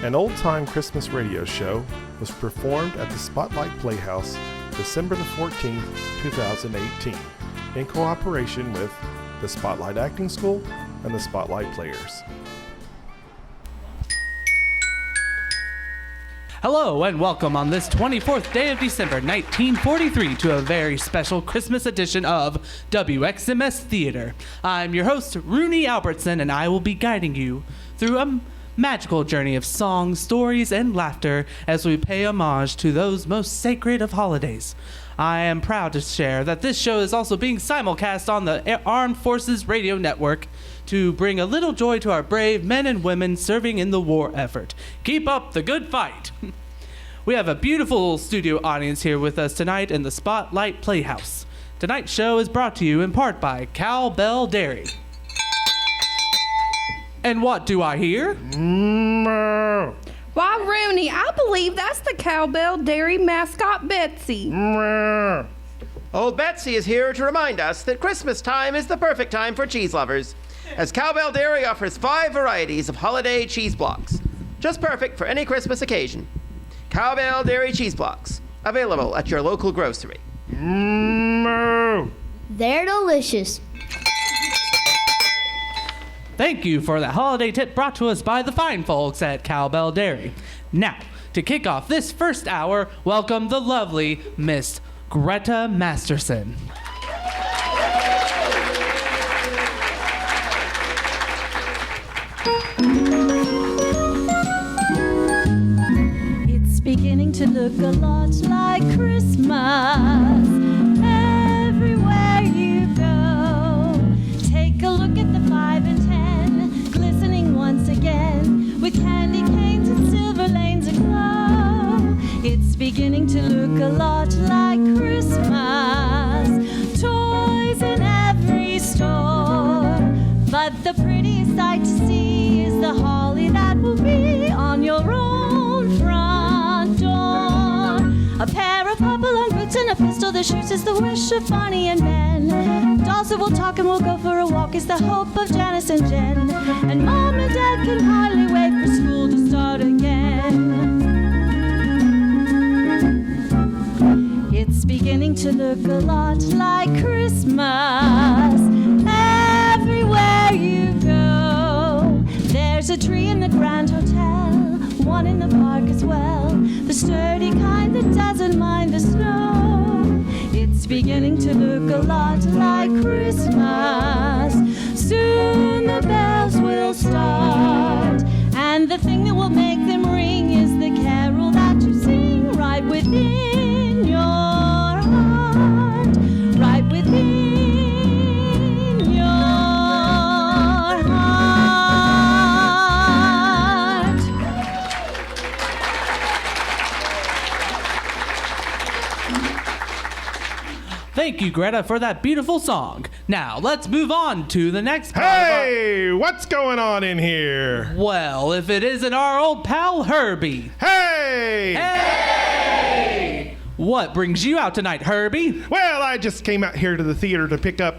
An old-time Christmas radio show was performed at the Spotlight Playhouse December the 14th, 2018, in cooperation with the Spotlight Acting School and the Spotlight Players. Hello and welcome on this 24th day of December 1943 to a very special Christmas edition of WXMS Theater. I'm your host, Rooney Albertson, and I will be guiding you through a magical journey of songs, stories, and laughter as we pay homage to those most sacred of holidays. I am proud to share that this show is also being simulcast on the Armed Forces Radio Network to bring a little joy to our brave men and women serving in the war effort. Keep up the good fight. We have a beautiful studio audience here with us tonight in the Spotlight Playhouse. Tonight's show is brought to you in part by Cowbell Dairy. And what do I hear? Why, Rooney, I believe that's the Cowbell Dairy mascot, Betsy. Old Betsy is here to remind us that Christmas time is the perfect time for cheese lovers, as Cowbell Dairy offers 5 varieties of holiday cheese blocks, just perfect for any Christmas occasion. Cowbell Dairy cheese blocks, available at your local grocery. They're delicious. Thank you for that holiday tip brought to us by the fine folks at Cowbell Dairy. Now, to kick off this first hour, welcome the lovely Miss Gretta Masterson. It's beginning to look a lot like Christmas everywhere you go. Take a look at the 5 and 10, glistening once again, with candy canes and silver lanes aglow. It's beginning to look a lot like Christmas, toys in every store. But the prettiest sight to see is the holly that will be on your own front door. A pair of hop-along boots and a pistol that shoots is the wish of Bonnie and Ben. Dolls that will talk and will go for a walk is the hope of Janice and Jen. And Mom and Dad can hardly wait for school to start again. It's beginning to look a lot like Christmas everywhere you go. There's a tree in the Grand Hotel, one in the park as well, the sturdy kind that doesn't mind the snow. It's beginning to look a lot like Christmas. Soon the bells will start, and the thing that will make them ring is the carol that you sing right within your heart, right within your heart. Thank you, Greta, for that beautiful song. Now, let's move on to the next part. Hey, what's going on in here? Well, if it isn't our old pal Herbie. Hey! Hey! What brings you out tonight, Herbie? Well, I just came out here to the theater to pick up,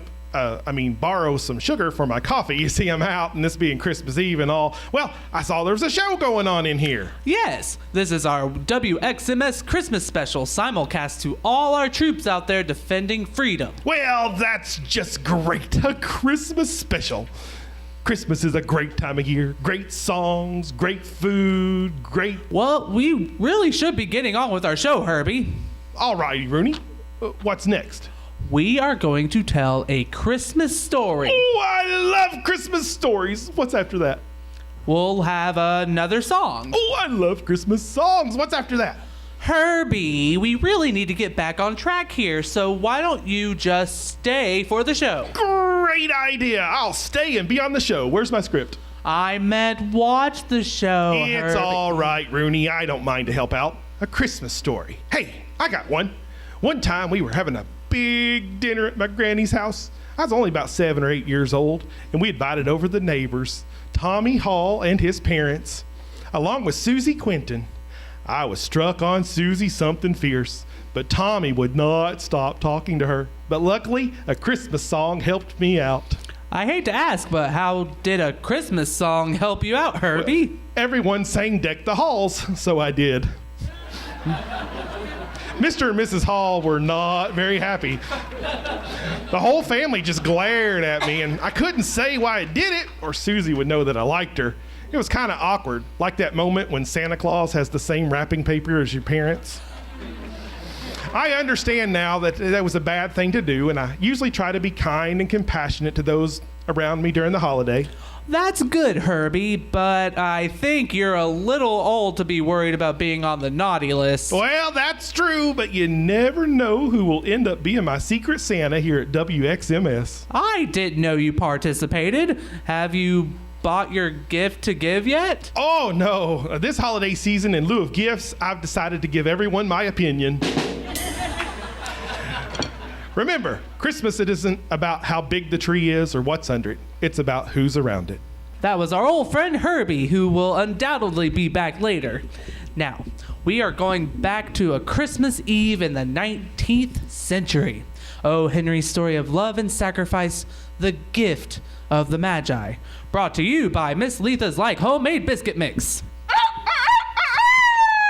borrow some sugar for my coffee. You see, I'm out, and this being Christmas Eve and all. Well, I saw there was a show going on in here. Yes, this is our WXMS Christmas special simulcast to all our troops out there defending freedom. Well, that's just great. A Christmas special. Christmas is a great time of year. Great songs, great food, great... Well, we really should be getting on with our show, Herbie. All righty, Rooney. What's next? We are going to tell a Christmas story. Oh, I love Christmas stories. What's after that? We'll have another song. Oh, I love Christmas songs. What's after that? Herbie, we really need to get back on track here, so why don't you just stay for the show? Great idea. I'll stay and be on the show. Where's my script? I meant watch the show, It's Herbie. all right, Rooney. I don't mind to help out. A Christmas story. Hey, I got one. One time we were having a big dinner at my granny's house. I was only about 7 or 8 years old, and we invited over the neighbors, Tommy Hall and his parents, along with Susie Quinton. I was struck on Susie something fierce, but Tommy would not stop talking to her. But luckily, a Christmas song helped me out. I hate to ask, but how did a Christmas song help you out, Herbie? Everyone sang Deck the Halls, so I did. Mr. and Mrs. Hall were not very happy. The whole family just glared at me, and I couldn't say why I did it, or Susie would know that I liked her. It was kind of awkward, like that moment when Santa Claus has the same wrapping paper as your parents. I understand now that that was a bad thing to do, and I usually try to be kind and compassionate to those around me during the holiday. That's good, Herbie, but I think you're a little old to be worried about being on the naughty list. Well, that's true, but you never know who will end up being my secret Santa here at WXMS. I didn't know you participated. Have you bought your gift to give yet? Oh, no. This holiday season, in lieu of gifts, I've decided to give everyone my opinion. Remember, Christmas, it isn't about how big the tree is or what's under it. It's about who's around it. That was our old friend Herbie, who will undoubtedly be back later. Now, we are going back to a Christmas Eve in the 19th century. O. Henry's story of love and sacrifice, The Gift of the Magi. Brought to you by Miss Letha's Like Homemade Biscuit Mix.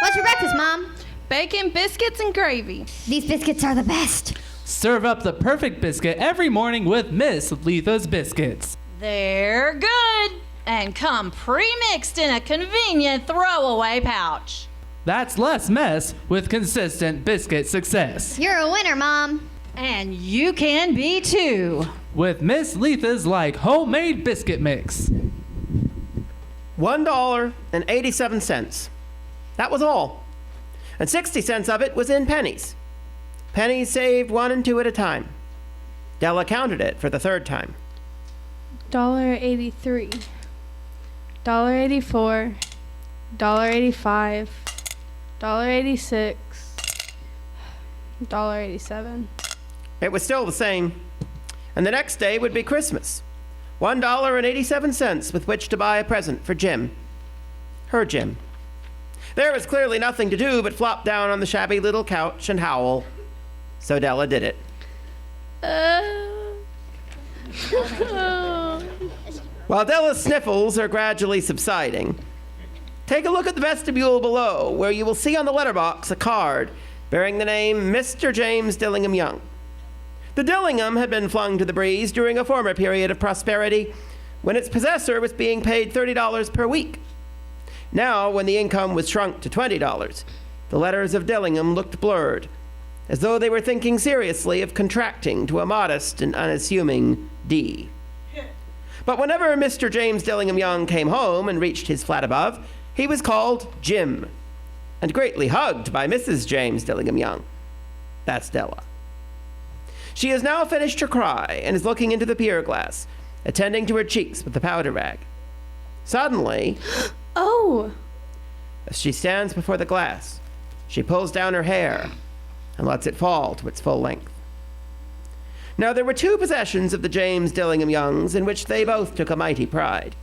What's for breakfast, Mom? Bacon, biscuits, and gravy. These biscuits are the best. Serve up the perfect biscuit every morning with Miss Letha's Biscuits. They're good and come pre-mixed in a convenient throwaway pouch. That's less mess with consistent biscuit success. You're a winner, Mom. And you can be too. With Miss Letha's Like Homemade Biscuit Mix. $1.87. That was all. And 60 cents of it was in pennies. Pennies saved 1 and 2 at a time. Della counted it for the third time. $1.83, $1.84, $1.85, $1.86, $1.87. It was still the same. And the next day would be Christmas. $1.87 with which to buy a present for Jim. Her Jim. There was clearly nothing to do but flop down on the shabby little couch and howl. So Della did it. While Della's sniffles are gradually subsiding, take a look at the vestibule below, where you will see on the letterbox a card bearing the name Mr. James Dillingham Young. The Dillingham had been flung to the breeze during a former period of prosperity when its possessor was being paid $30 per week. Now, when the income was shrunk to $20, the letters of Dillingham looked blurred, as though they were thinking seriously of contracting to a modest and unassuming D. But whenever Mr. James Dillingham Young came home and reached his flat above, he was called Jim, and greatly hugged by Mrs. James Dillingham Young. That's Della. She has now finished her cry and is looking into the pier glass, attending to her cheeks with the powder rag. Suddenly, Oh! as she stands before the glass, she pulls down her hair and lets it fall to its full length. Now, there were 2 possessions of the James Dillingham Youngs in which they both took a mighty pride.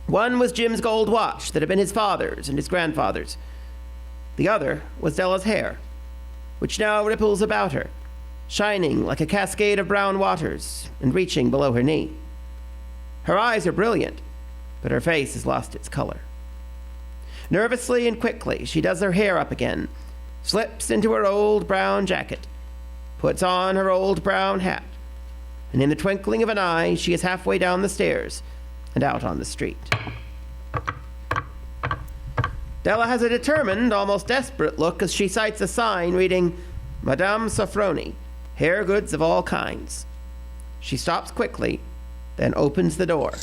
One was Jim's gold watch that had been his father's and his grandfather's. The other was Della's hair, which now ripples about her, shining like a cascade of brown waters and reaching below her knee. Her eyes are brilliant, but her face has lost its color. Nervously and quickly, she does her hair up again, slips into her old brown jacket, puts on her old brown hat, and in the twinkling of an eye, she is halfway down the stairs and out on the street. Della has a determined, almost desperate look as she sights a sign reading, Madame Sofroni, hair goods of all kinds. She stops quickly, then opens the door,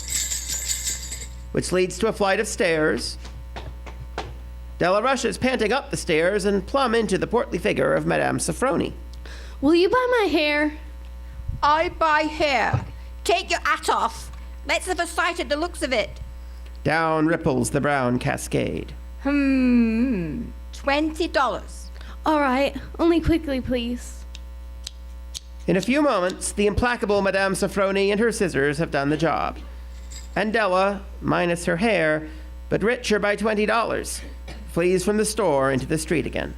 which leads to a flight of stairs. Della rushes panting up the stairs and plumb into the portly figure of Madame Sofroni. Will you buy my hair? I buy hair. Take your hat off. Let's have a sight at the looks of it. Down ripples the brown cascade. $20. All right, only quickly, please. In a few moments, the implacable Madame Sofroni and her scissors have done the job. And Della, minus her hair, but richer by $20, flees from the store into the street again.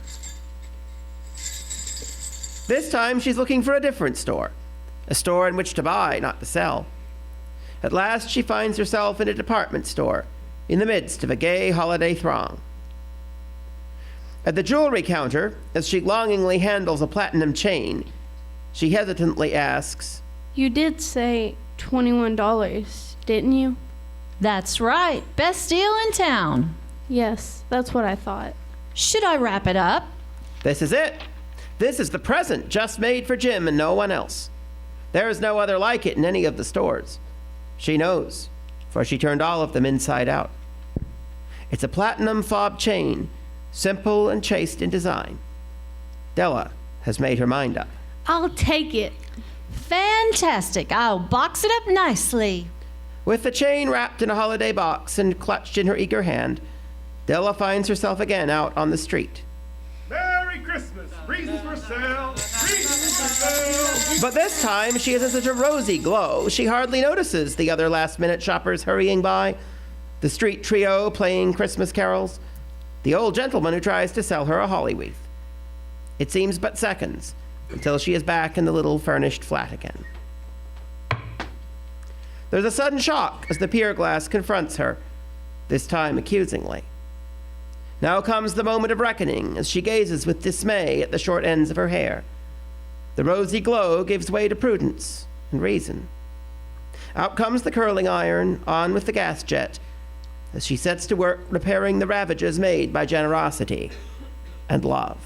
This time she's looking for a different store, a store in which to buy, not to sell. At last she finds herself in a department store, in the midst of a gay holiday throng. At the jewelry counter, as she longingly handles a platinum chain, she hesitantly asks, You did say $21, didn't you? That's right. Best deal in town. Yes, that's what I thought. Should I wrap it up? This is it. This is the present just made for Jim and no one else. There is no other like it in any of the stores. She knows, for she turned all of them inside out. It's a platinum fob chain, simple and chaste in design. Della has made her mind up. I'll take it. Fantastic. I'll box it up nicely. With the chain wrapped in a holiday box and clutched in her eager hand, Della finds herself again out on the street. Merry Christmas! Reasons for sale! Reasons for sale! But this time, she is in such a rosy glow, she hardly notices the other last-minute shoppers hurrying by, the street trio playing Christmas carols, the old gentleman who tries to sell her a holly wreath. It seems but seconds until she is back in the little furnished flat again. There's a sudden shock as the pier glass confronts her, this time accusingly. Now comes the moment of reckoning as she gazes with dismay at the short ends of her hair. The rosy glow gives way to prudence and reason. Out comes the curling iron, on with the gas jet, as she sets to work repairing the ravages made by generosity and love.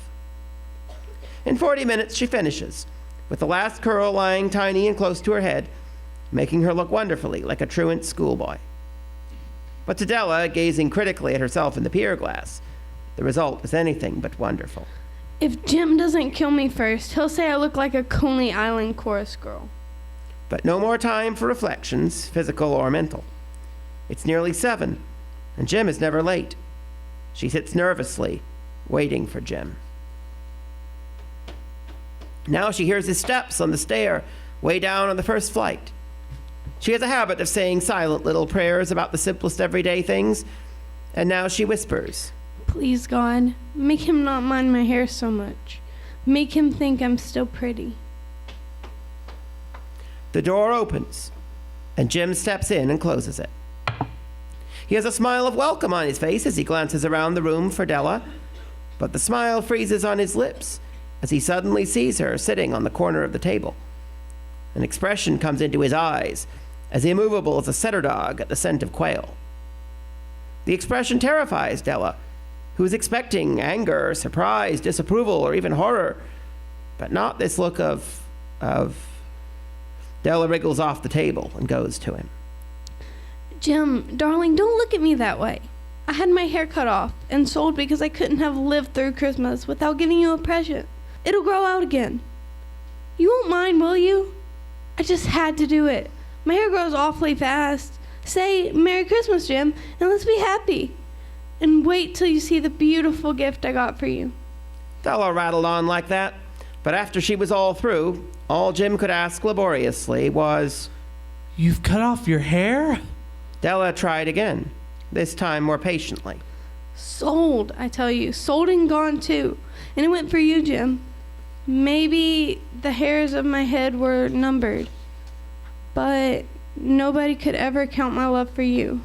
In 40 minutes she finishes, with the last curl lying tiny and close to her head, making her look wonderfully like a truant schoolboy. But to Della, gazing critically at herself in the pier glass, the result is anything but wonderful. If Jim doesn't kill me first, he'll say I look like a Coney Island chorus girl. But no more time for reflections, physical or mental. It's nearly 7, and Jim is never late. She sits nervously, waiting for Jim. Now she hears his steps on the stair, way down on the first flight. She has a habit of saying silent little prayers about the simplest everyday things, and now she whispers, Please, God, make him not mind my hair so much. Make him think I'm still pretty. The door opens, and Jim steps in and closes it. He has a smile of welcome on his face as he glances around the room for Della, but the smile freezes on his lips as he suddenly sees her sitting on the corner of the table. An expression comes into his eyes, as immovable as a setter dog at the scent of quail. The expression terrifies Della, who is expecting anger, surprise, disapproval, or even horror, but not this look of... Della wriggles off the table and goes to him. Jim, darling, don't look at me that way. I had my hair cut off and sold because I couldn't have lived through Christmas without giving you a present. It'll grow out again. You won't mind, will you? I just had to do it. My hair grows awfully fast. Say Merry Christmas, Jim, and let's be happy. And wait till you see the beautiful gift I got for you. Della rattled on like that, but after she was all through, all Jim could ask laboriously was, You've cut off your hair? Della tried again, this time more patiently. Sold, I tell you. Sold and gone, too. And it went for you, Jim. Maybe the hairs of my head were numbered, but nobody could ever count my love for you.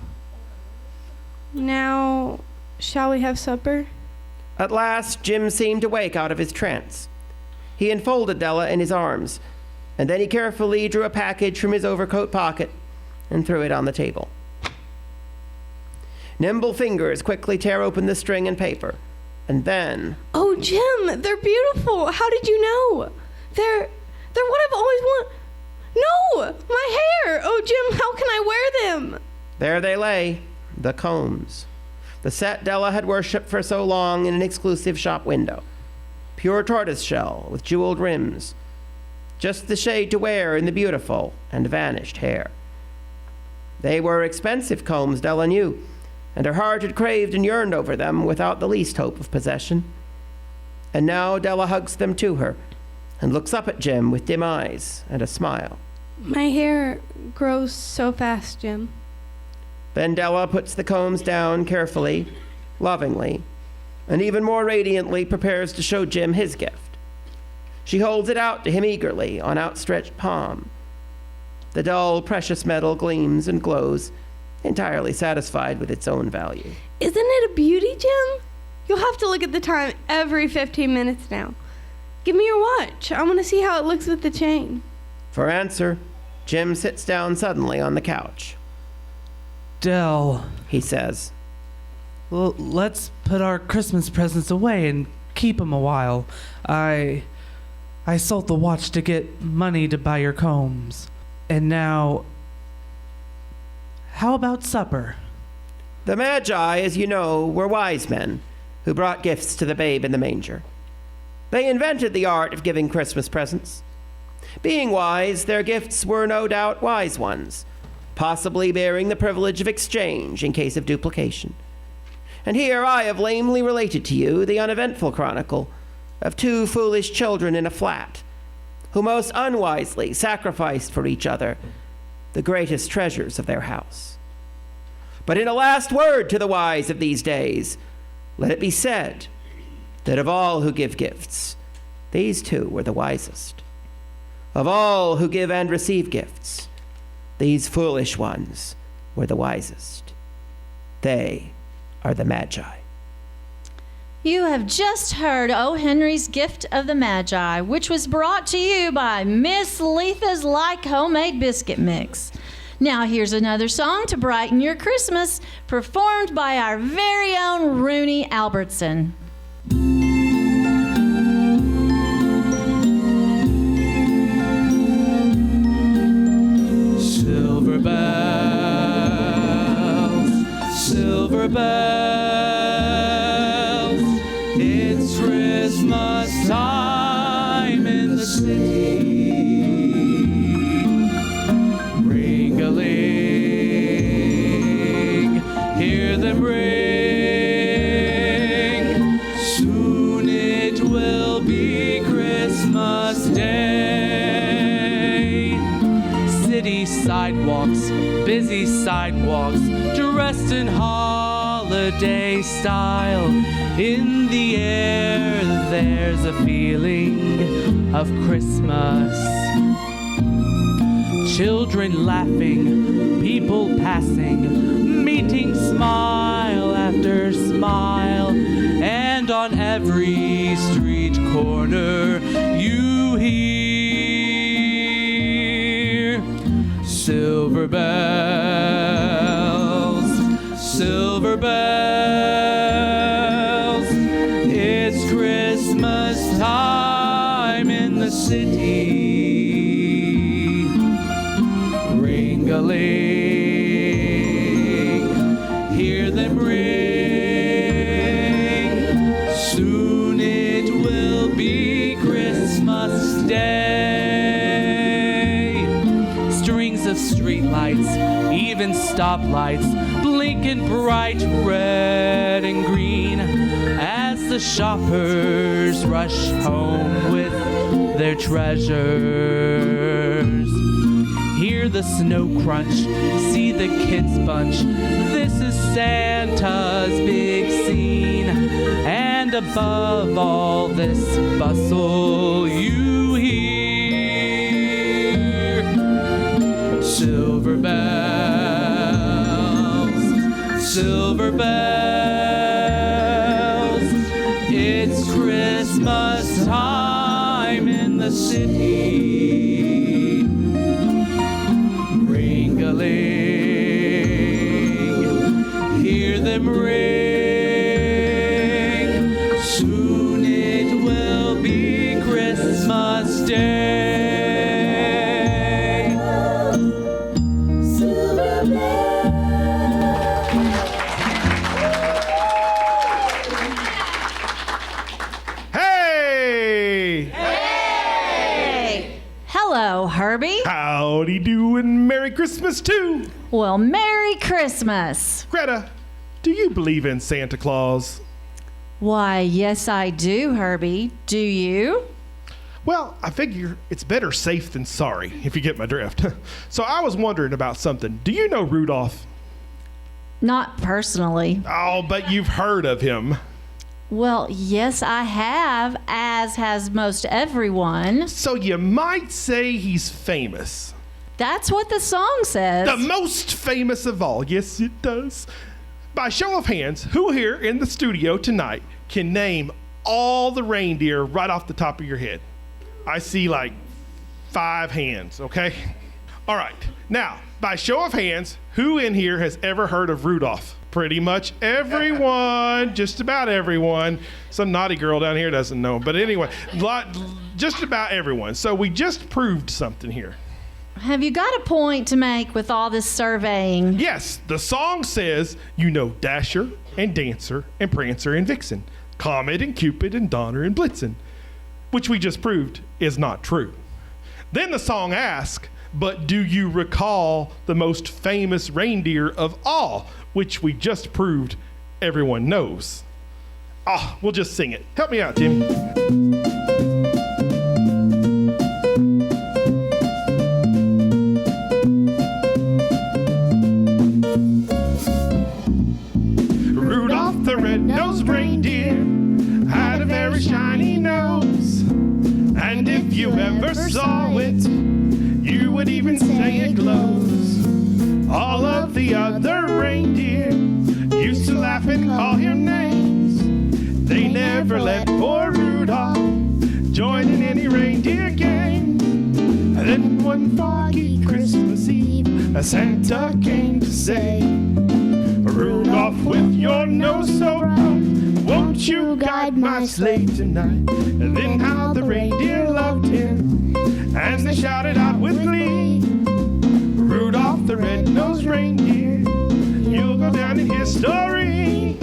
Now, shall we have supper? At last, Jim seemed to wake out of his trance. He enfolded Della in his arms, and then he carefully drew a package from his overcoat pocket and threw it on the table. Nimble fingers quickly tear open the string and paper, and then... Oh, Jim, they're beautiful. How did you know? They're what I've always wanted. No, my hair. Oh, Jim, how can I wear them? There they lay, the combs. The set Della had worshipped for so long in an exclusive shop window. Pure tortoiseshell with jeweled rims. Just the shade to wear in the beautiful and vanished hair. They were expensive combs, Della knew, and her heart had craved and yearned over them without the least hope of possession. And now Della hugs them to her and looks up at Jim with dim eyes and a smile. My hair grows so fast, Jim. Then Della puts the combs down carefully, lovingly, and even more radiantly prepares to show Jim his gift. She holds it out to him eagerly on outstretched palm. The dull, precious metal gleams and glows, entirely satisfied with its own value. Isn't it a beauty, Jim? You'll have to look at the time every 15 minutes now. Give me your watch. I want to see how it looks with the chain. For answer, Jim sits down suddenly on the couch. Del, He says, well, let's put our Christmas presents away and keep 'em a while. I sold the watch to get money to buy your combs. And now, how about supper? The Magi, as you know, were wise men who brought gifts to the babe in the manger. They invented the art of giving Christmas presents. Being wise, their gifts were no doubt wise ones, possibly bearing the privilege of exchange in case of duplication. And here I have lamely related to you the uneventful chronicle of two foolish children in a flat, who most unwisely sacrificed for each other the greatest treasures of their house. But in a last word to the wise of these days, let it be said that of all who give gifts, these two were the wisest. Of all who give and receive gifts, these foolish ones were the wisest. They are the Magi. You have just heard O. Henry's Gift of the Magi, which was brought to you by Miss Letha's Like Homemade Biscuit Mix. Now here's another song to brighten your Christmas, performed by our very own Rooney Albertson. Silver bells, silver bells, it's Christmas time in the city. Ring-a-ling, hear them ring, soon it will be Christmas Day. City sidewalks, busy sidewalks, dressed in holiday style. In the air, there's a feeling of Christmas. Children laughing, people passing, meeting smile after smile. And on every street corner, you hear silver bells, silver bells. It's Christmas time in the city. Ring-a-ling, hear them ring. Soon it will be Christmas Day. Strings of streetlights, even stoplights, blinking bright red and green as the shoppers rush home with their treasures. Hear the snow crunch, see the kids bunch. This is Santa's big scene. And above all this bustle, you hear silver bells, silver bells. It's Christmas time in the city. Hear them ring. Soon it will be Christmas Day. Silver Hey! Hey! Hello, Herbie. Howdy do and Merry Christmas too. Well, Merry Christmas. Gretta, do you believe in Santa Claus? Why, yes, I do, Herbie. Do you? Well, I figure it's better safe than sorry, if you get my drift. So I was wondering about something. Do you know Rudolph? Not personally. Oh, but you've heard of him. Well, yes, I have, as has most everyone. So you might say he's famous. That's what the song says. The most famous of all. Yes, it does. By show of hands, who here in the studio tonight can name all the reindeer right off the top of your head? I see like 5 hands, okay? All right. Now, by show of hands, who in here has ever heard of Rudolph? Pretty much everyone, just about everyone. Some naughty girl down here doesn't know. But anyway, just about everyone. So we just proved something here. Have you got a point to make with all this surveying? Yes, the song says, you know Dasher and Dancer and Prancer and Vixen, Comet and Cupid and Donner and Blitzen, which we just proved is not true. Then the song asks, but do you recall the most famous reindeer of all, which we just proved everyone knows? We'll just sing it. Help me out, Timmy. Rudolph the red-nosed reindeer had a very shiny nose, and if you ever saw it, you would even say it glows. All of the other reindeer used to laugh and call him names. They never let poor Rudolph join in any reindeer game. And then one foggy Christmas Eve, a Santa came to say, Rudolph, with your nose so bright, won't you guide my sleigh tonight? And then how the reindeer loved him, and they shouted out with glee, Rudolph the red-nosed reindeer, you'll go down in history.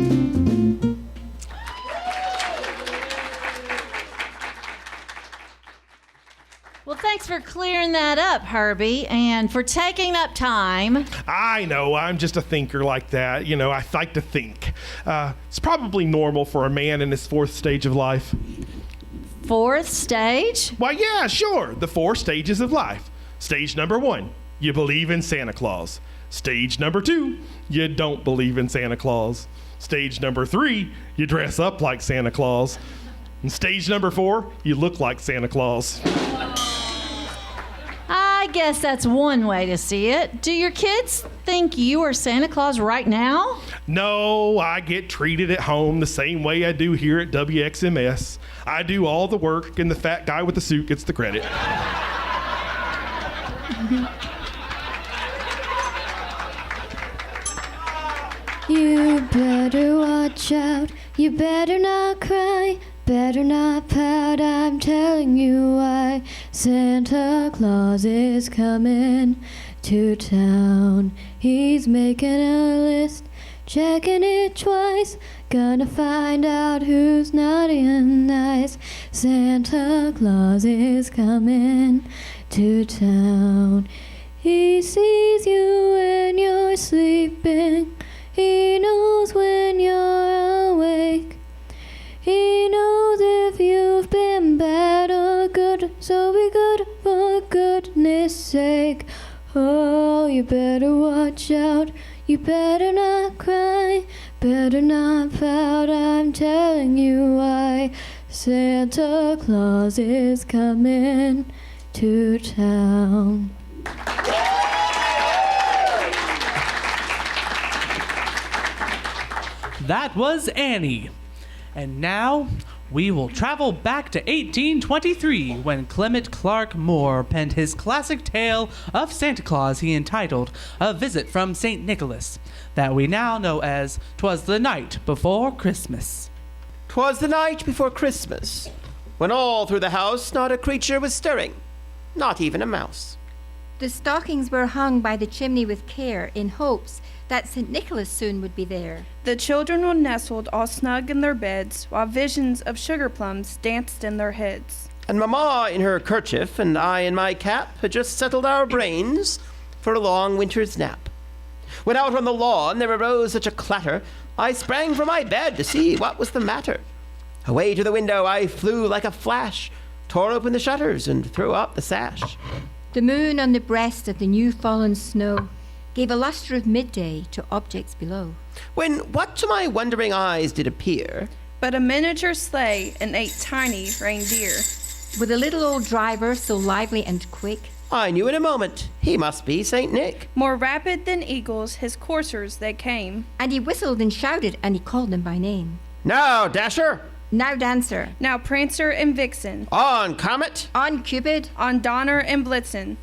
Well, thanks for clearing that up, Herbie, and for taking up time. I know, I'm just a thinker like that. You know, I like to think. It's probably normal for a man in his 4th stage of life. 4th stage? Why, yeah, sure. The 4 stages of life. Stage number 1, you believe in Santa Claus. Stage number 2, you don't believe in Santa Claus. Stage number 3, you dress up like Santa Claus. And stage number 4, you look like Santa Claus. I guess that's one way to see it. Do your kids think you are Santa Claus right now? No, I get treated at home the same way I do here at WXMS. I do all the work, and the fat guy with the suit gets the credit. You better watch out, you better not cry, better not pout, I'm telling you why. Santa Claus is coming to town. He's making a list, checking it twice, gonna find out who's naughty and nice. Santa Claus is coming to town. He sees you when you're sleeping, he knows when you're awake. He knows if you've been bad or good, so be good for goodness sake. Oh, you better watch out, you better not cry, better not pout, I'm telling you why. Santa Claus is coming to town. That was Annie. And now we will travel back to 1823 when Clement Clark Moore penned his classic tale of Santa Claus he entitled A Visit from St. Nicholas, that we now know as 'Twas the Night Before Christmas. 'Twas the night before Christmas, when all through the house not a creature was stirring, not even a mouse. The stockings were hung by the chimney with care, in hopes that St. Nicholas soon would be there. The children were nestled all snug in their beds, while visions of sugar plums danced in their heads. And Mamma in her kerchief and I in my cap had just settled our brains for a long winter's nap. When out on the lawn there arose such a clatter, I sprang from my bed to see what was the matter. Away to the window I flew like a flash, tore open the shutters and threw up the sash. The moon on the breast of the new-fallen snow gave a lustre of midday to objects below. When what to my wondering eyes did appear But a miniature sleigh and 8 tiny reindeer. With a little old driver so lively and quick I knew in a moment he must be St. Nick. More rapid than eagles, his coursers they came. And he whistled and shouted, and he called them by name. Now, Dasher! Now, Dancer. Now Prancer and Vixen. On, Comet! On, Cupid. On Donner and Blitzen.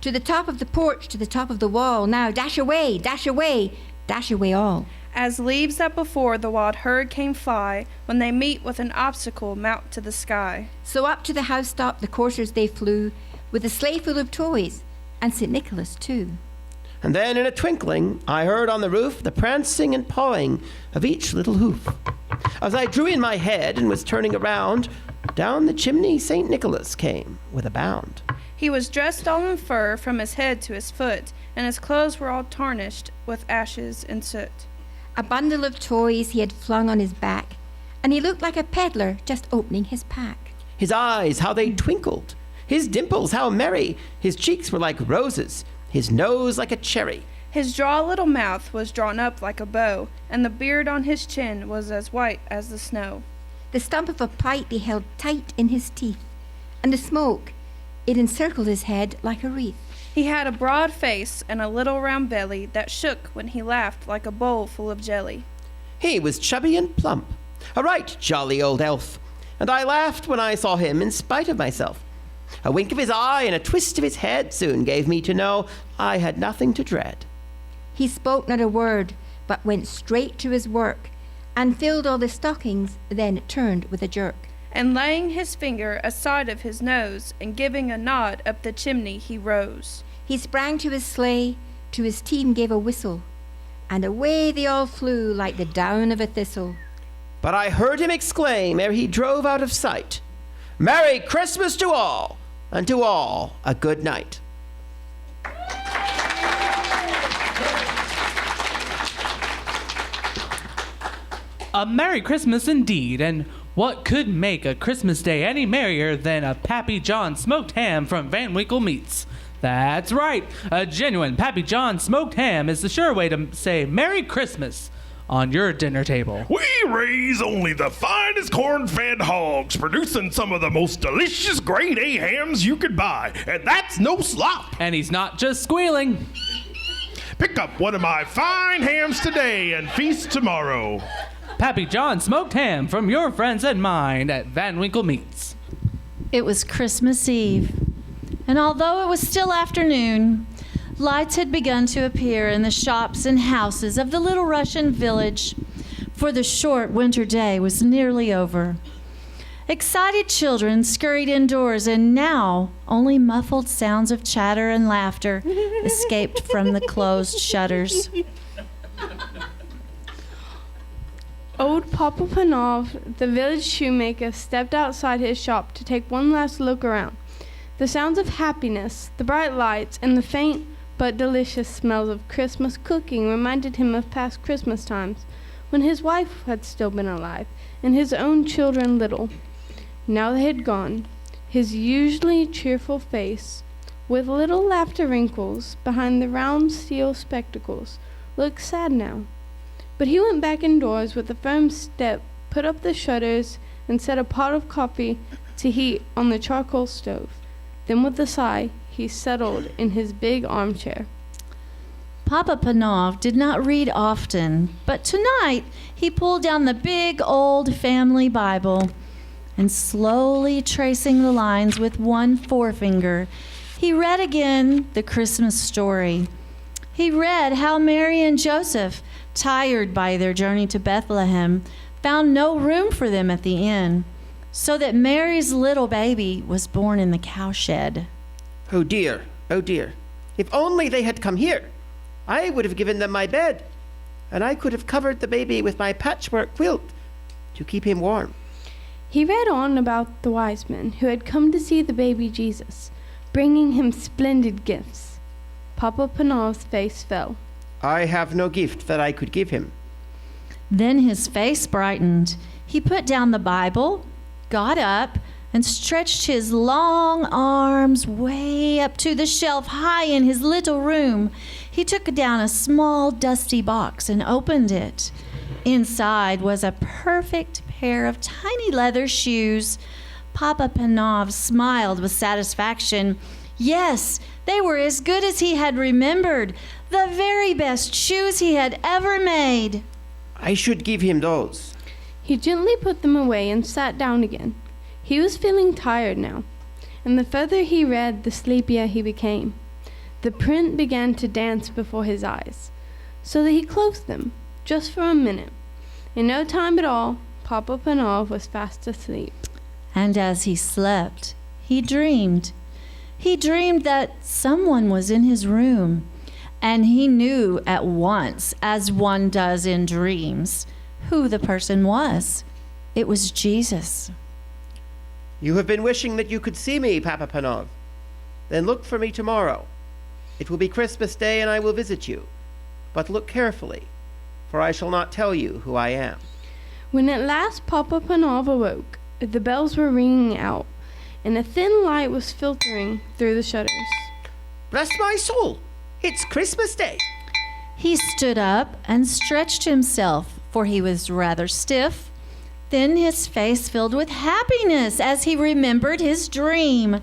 To the top of the porch, to the top of the wall. Now, dash away, dash away, dash away all. As leaves that before the wild hurricane fly, when they meet with an obstacle mount to the sky. So up to the housetop the coursers they flew, with a sleigh full of toys, and St. Nicholas too. And then in a twinkling, I heard on the roof the prancing and pawing of each little hoof. As I drew in my head and was turning around, down the chimney St. Nicholas came with a bound. He was dressed all in fur from his head to his foot, and his clothes were all tarnished with ashes and soot. A bundle of toys he had flung on his back, and he looked like a peddler just opening his pack. His eyes, how they twinkled! His dimples, how merry! His cheeks were like roses, his nose like a cherry. His draw little mouth was drawn up like a bow, and the beard on his chin was as white as the snow. The stump of a pipe he held tight in his teeth, and the smoke, it encircled his head like a wreath. He had a broad face and a little round belly that shook when he laughed like a bowl full of jelly. He was chubby and plump, a right jolly old elf, and I laughed when I saw him in spite of myself. A wink of his eye and a twist of his head soon gave me to know I had nothing to dread. He spoke not a word, but went straight to his work, and filled all the stockings, then turned with a jerk. And laying his finger aside of his nose, and giving a nod up the chimney, he rose. He sprang to his sleigh, to his team gave a whistle, and away they all flew like the down of a thistle. But I heard him exclaim ere he drove out of sight, "Merry Christmas to all, and to all a good night." A Merry Christmas indeed, and what could make a Christmas day any merrier than a Pappy John smoked ham from Van Winkle Meats? That's right, a genuine Pappy John smoked ham is the sure way to say Merry Christmas on your dinner table. We raise only the finest corn-fed hogs, producing some of the most delicious grade A hams you could buy, and that's no slop. And he's not just squealing. Pick up one of my fine hams today and feast tomorrow. Pappy John smoked ham from your friends and mine at Van Winkle Meats. It was Christmas Eve, and although it was still afternoon, lights had begun to appear in the shops and houses of the little Russian village, for the short winter day was nearly over. Excited children scurried indoors, and now only muffled sounds of chatter and laughter escaped from the closed shutters. Old Papa Panov, the village shoemaker, stepped outside his shop to take one last look around. The sounds of happiness, the bright lights, and the faint but delicious smells of Christmas cooking reminded him of past Christmas times, when his wife had still been alive, and his own children little. Now they had gone. His usually cheerful face, with little laughter wrinkles behind the round steel spectacles, looked sad now. But he went back indoors with a firm step, put up the shutters, and set a pot of coffee to heat on the charcoal stove. Then with a sigh, he settled in his big armchair. Papa Panov did not read often, but tonight he pulled down the big old family Bible, and slowly tracing the lines with one forefinger, he read again the Christmas story. He read how Mary and Joseph, tired by their journey to Bethlehem, found no room for them at the inn, so that Mary's little baby was born in the cowshed. Oh dear, if only they had come here. I would have given them my bed, and I could have covered the baby with my patchwork quilt to keep him warm. He read on about the wise men who had come to see the baby Jesus, bringing him splendid gifts. Papa Panov's face fell. I have no gift that I could give him. Then his face brightened. He put down the Bible, got up, and stretched his long arms way up to the shelf high in his little room. He took down a small dusty box and opened it. Inside was a perfect pair of tiny leather shoes. Papa Panov smiled with satisfaction. Yes, they were as good as he had remembered, the very best shoes he had ever made. I should give him those. He gently put them away and sat down again. He was feeling tired now, and the further he read, the sleepier he became. The print began to dance before his eyes, so that he closed them, just for a minute. In no time at all, Papa Panov was fast asleep. And as he slept, he dreamed. He dreamed that someone was in his room, and he knew at once, as one does in dreams, who the person was. It was Jesus. You have been wishing that you could see me, Papa Panov. Then look for me tomorrow. It will be Christmas Day, and I will visit you. But look carefully, for I shall not tell you who I am. When at last Papa Panov awoke, the bells were ringing out, and a thin light was filtering through the shutters. Bless my soul! It's Christmas Day! He stood up and stretched himself, for he was rather stiff. Then his face filled with happiness as he remembered his dream.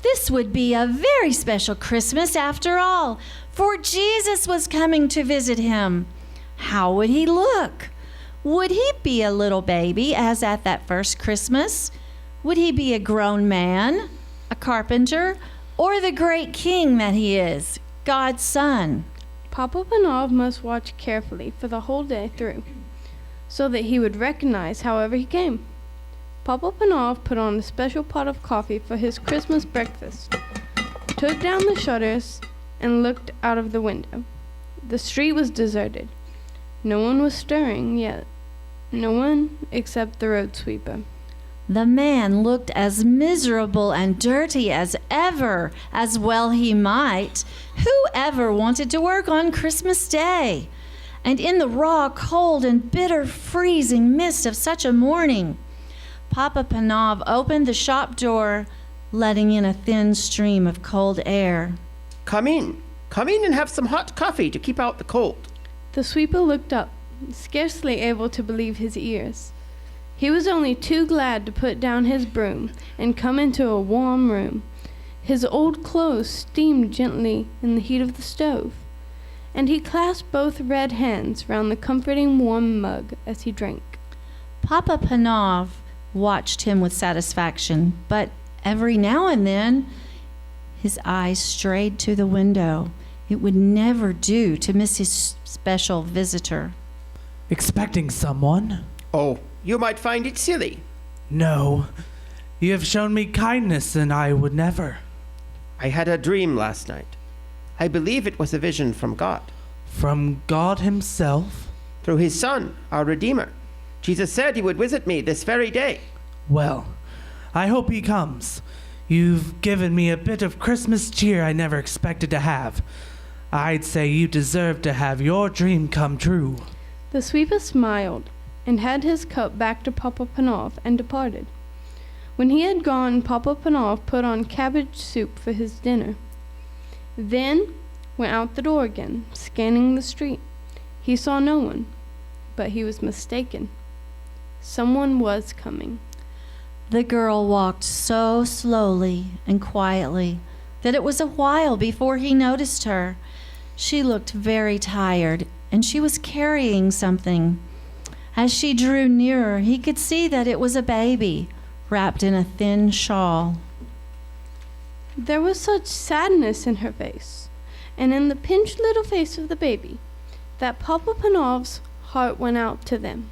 This would be a very special Christmas after all, for Jesus was coming to visit him. How would he look? Would he be a little baby as at that first Christmas? Would he be a grown man, a carpenter, or the great king that he is, God's son? Papa Panov must watch carefully for the whole day through, so that he would recognize however he came. Papa Panov put on a special pot of coffee for his Christmas breakfast, took down the shutters, and looked out of the window. The street was deserted. No one was stirring yet. No one except the road sweeper. The man looked as miserable and dirty as ever, as well he might. Who ever wanted to work on Christmas Day? And in the raw, cold, and bitter freezing mist of such a morning. Papa Panov opened the shop door, letting in a thin stream of cold air. Come in and have some hot coffee to keep out the cold. The sweeper looked up, scarcely able to believe his ears. He was only too glad to put down his broom and come into a warm room. His old clothes steamed gently in the heat of the stove, and he clasped both red hands round the comforting warm mug as he drank. Papa Panov watched him with satisfaction, but every now and then his eyes strayed to the window. It would never do to miss his special visitor. Expecting someone? Oh, you might find it silly. No. You have shown me kindness, and I would never. I had a dream last night. I believe it was a vision from God. From God himself? Through his Son, our Redeemer. Jesus said he would visit me this very day. Well, I hope he comes. You've given me a bit of Christmas cheer I never expected to have. I'd say you deserve to have your dream come true. The sweeper smiled and had his cup back to Papa Panov and departed. When he had gone, Papa Panov put on cabbage soup for his dinner, then went out the door again, scanning the street. He saw no one, but he was mistaken. Someone was coming. The girl walked so slowly and quietly that it was a while before he noticed her. She looked very tired, and she was carrying something. As she drew nearer, he could see that it was a baby, wrapped in a thin shawl. There was such sadness in her face, and in the pinched little face of the baby, that Papa Panov's heart went out to them.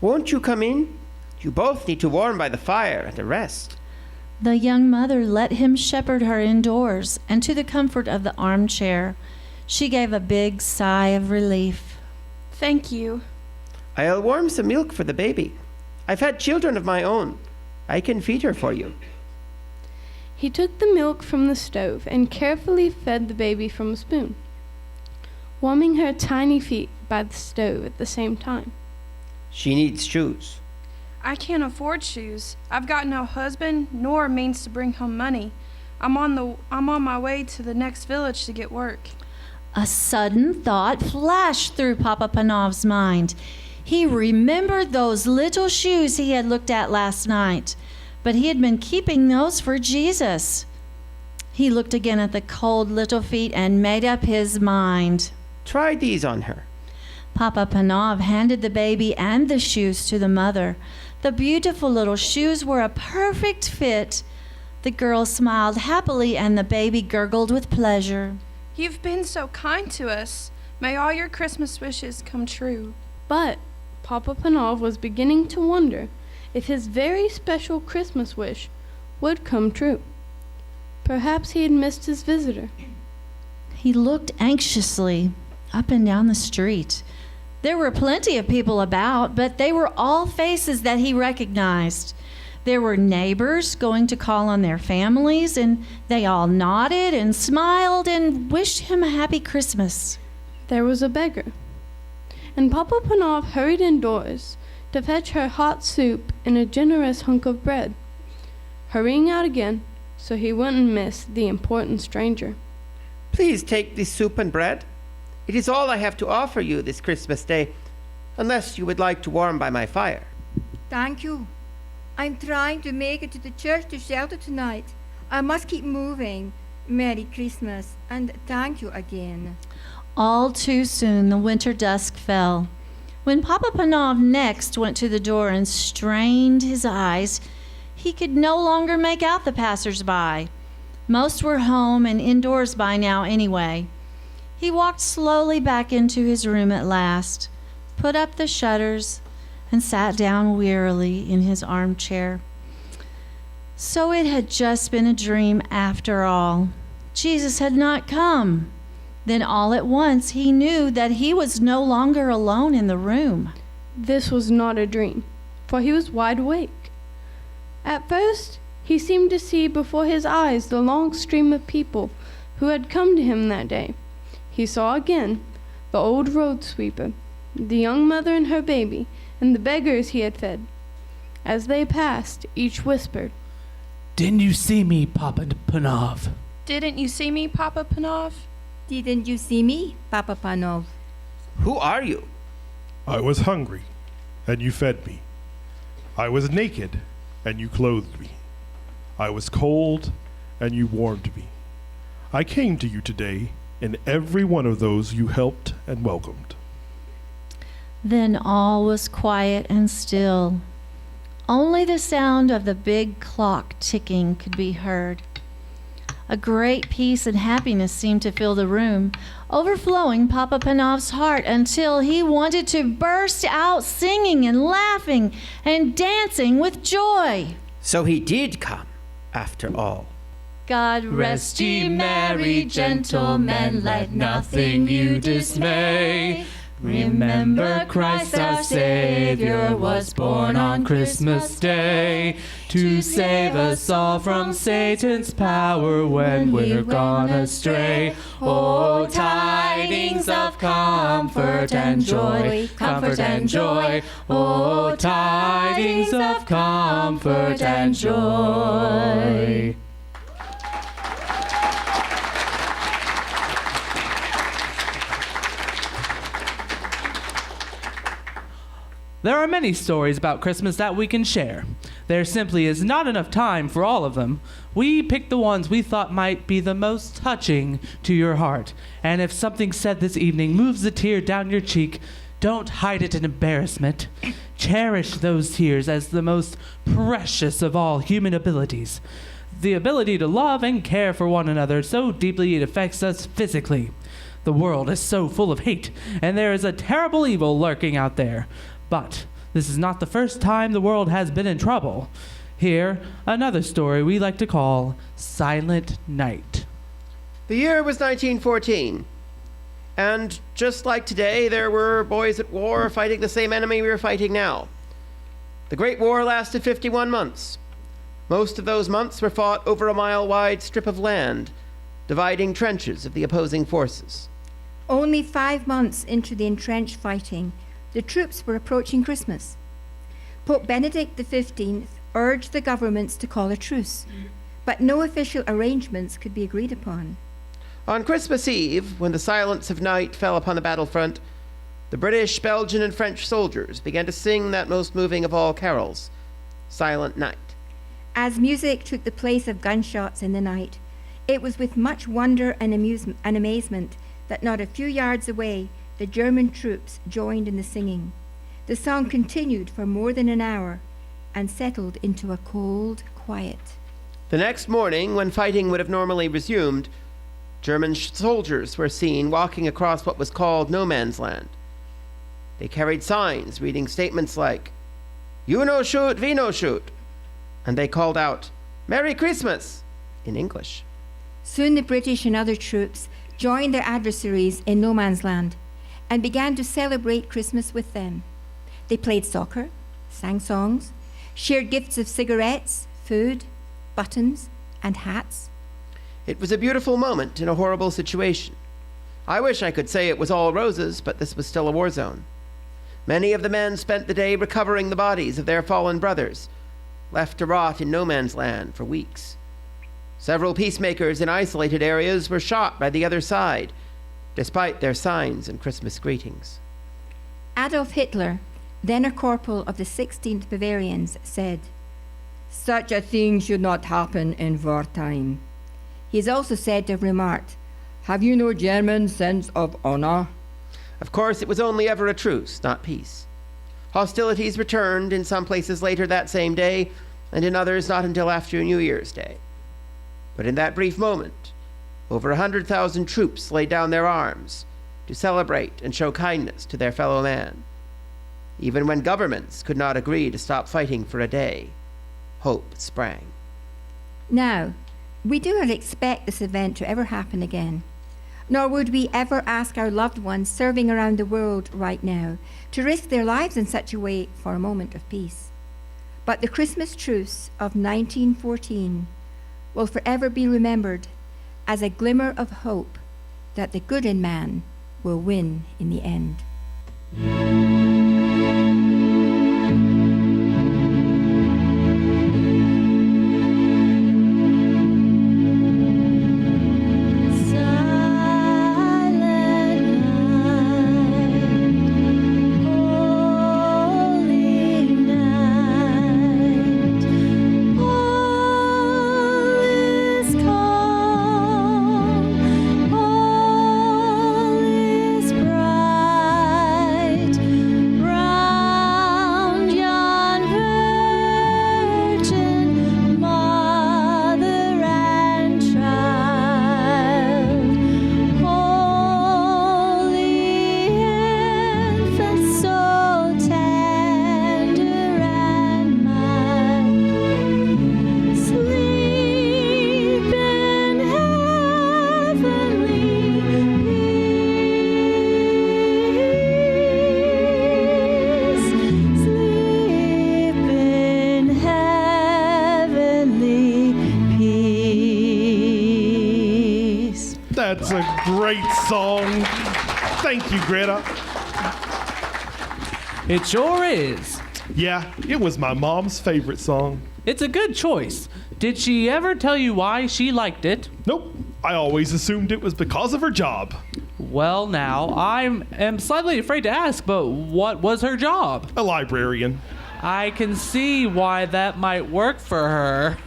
Won't you come in? You both need to warm by the fire and a rest. The young mother let him shepherd her indoors and to the comfort of the armchair. She gave a big sigh of relief. Thank you. I'll warm some milk for the baby. I've had children of my own. I can feed her for you. He took the milk from the stove and carefully fed the baby from a spoon, warming her tiny feet by the stove at the same time. She needs shoes. I can't afford shoes. I've got no husband nor means to bring home money. I'm on my way to the next village to get work. A sudden thought flashed through Papa Panov's mind. He remembered those little shoes he had looked at last night, but he had been keeping those for Jesus. He looked again at the cold little feet and made up his mind. Try these on her. Papa Panov handed the baby and the shoes to the mother. The beautiful little shoes were a perfect fit. The girl smiled happily and the baby gurgled with pleasure. You've been so kind to us. May all your Christmas wishes come true. But Papa Panov was beginning to wonder if his very special Christmas wish would come true. Perhaps he had missed his visitor. He looked anxiously up and down the street. There were plenty of people about, but they were all faces that he recognized. There were neighbors going to call on their families, and they all nodded and smiled and wished him a happy Christmas. There was a beggar, and Papa Panov hurried indoors to fetch her hot soup and a generous hunk of bread, hurrying out again so he wouldn't miss the important stranger. Please take this soup and bread. It is all I have to offer you this Christmas day, unless you would like to warm by my fire. Thank you. I'm trying to make it to the church to shelter tonight. I must keep moving. Merry Christmas, and thank you again. All too soon the winter dusk fell. When Papa Panov next went to the door and strained his eyes, he could no longer make out the passers-by. Most were home and indoors by now anyway. He walked slowly back into his room at last, put up the shutters, and sat down wearily in his armchair. So it had just been a dream after all. Jesus had not come. Then all at once he knew that he was no longer alone in the room. This was not a dream, for he was wide awake. At first, he seemed to see before his eyes the long stream of people who had come to him that day. He saw again the old road sweeper, the young mother and her baby, and the beggars he had fed. As they passed, each whispered, Didn't you see me, Papa Panov? Didn't you see me, Papa Panov? Didn't you see me, Papa Panov? Who are you? I was hungry, and you fed me. I was naked, and you clothed me. I was cold, and you warmed me. I came to you today, and every one of those you helped and welcomed. Then all was quiet and still. Only the sound of the big clock ticking could be heard. A great peace and happiness seemed to fill the room, overflowing Papa Panov's heart until he wanted to burst out singing and laughing and dancing with joy. So he did come, after all. God rest ye merry gentlemen, let nothing you dismay. Remember Christ our Savior was born on Christmas Day to save us all from Satan's power when we're gone astray. Oh, tidings of comfort and joy, comfort and joy. Oh, tidings of comfort and joy. There are many stories about Christmas that we can share. There simply is not enough time for all of them. We picked the ones we thought might be the most touching to your heart. And if something said this evening moves a tear down your cheek, don't hide it in embarrassment. Cherish those tears as the most precious of all human abilities. The ability to love and care for one another so deeply it affects us physically. The world is so full of hate, and there is a terrible evil lurking out there. But this is not the first time the world has been in trouble. Here, another story we like to call Silent Night. The year was 1914. And just like today, there were boys at war fighting the same enemy we are fighting now. The Great War lasted 51 months. Most of those months were fought over a mile-wide strip of land, dividing trenches of the opposing forces. Only 5 months into the entrenched fighting, the troops were approaching Christmas. Pope Benedict XV urged the governments to call a truce, but no official arrangements could be agreed upon. On Christmas Eve, when the silence of night fell upon the battlefront, the British, Belgian, and French soldiers began to sing that most moving of all carols, Silent Night. As music took the place of gunshots in the night, It was with much wonder and amazement that not a few yards away the German troops joined in the singing. The song continued for more than an hour and settled into a cold quiet. The next morning, when fighting would have normally resumed, German soldiers were seen walking across what was called No Man's Land. They carried signs reading statements like, "You no shoot, we no shoot," and they called out, "Merry Christmas," in English. Soon the British and other troops joined their adversaries in No Man's Land and began to celebrate Christmas with them. They played soccer, sang songs, shared gifts of cigarettes, food, buttons, and hats. It was a beautiful moment in a horrible situation. I wish I could say it was all roses, but this was still a war zone. Many of the men spent the day recovering the bodies of their fallen brothers, left to rot in No Man's Land for weeks. Several peacemakers in isolated areas were shot by the other side, despite their signs and Christmas greetings. Adolf Hitler, then a corporal of the 16th Bavarians, said, "Such a thing should not happen in wartime." He is also said to have remarked, "Have you no German sense of honor?" Of course, it was only ever a truce, not peace. Hostilities returned in some places later that same day, and in others not until after New Year's Day. But in that brief moment, over 100,000 troops laid down their arms to celebrate and show kindness to their fellow man. Even when governments could not agree to stop fighting for a day, hope sprang. Now, we do not expect this event to ever happen again, nor would we ever ask our loved ones serving around the world right now to risk their lives in such a way for a moment of peace. But the Christmas truce of 1914 will forever be remembered as a glimmer of hope that the good in man will win in the end. That's a great song. Thank you, Gretta. It sure is. Yeah, it was my mom's favorite song. It's a good choice. Did she ever tell you why she liked it? Nope. I always assumed it was because of her job. Well, now, I am slightly afraid to ask, but what was her job? A librarian. I can see why that might work for her.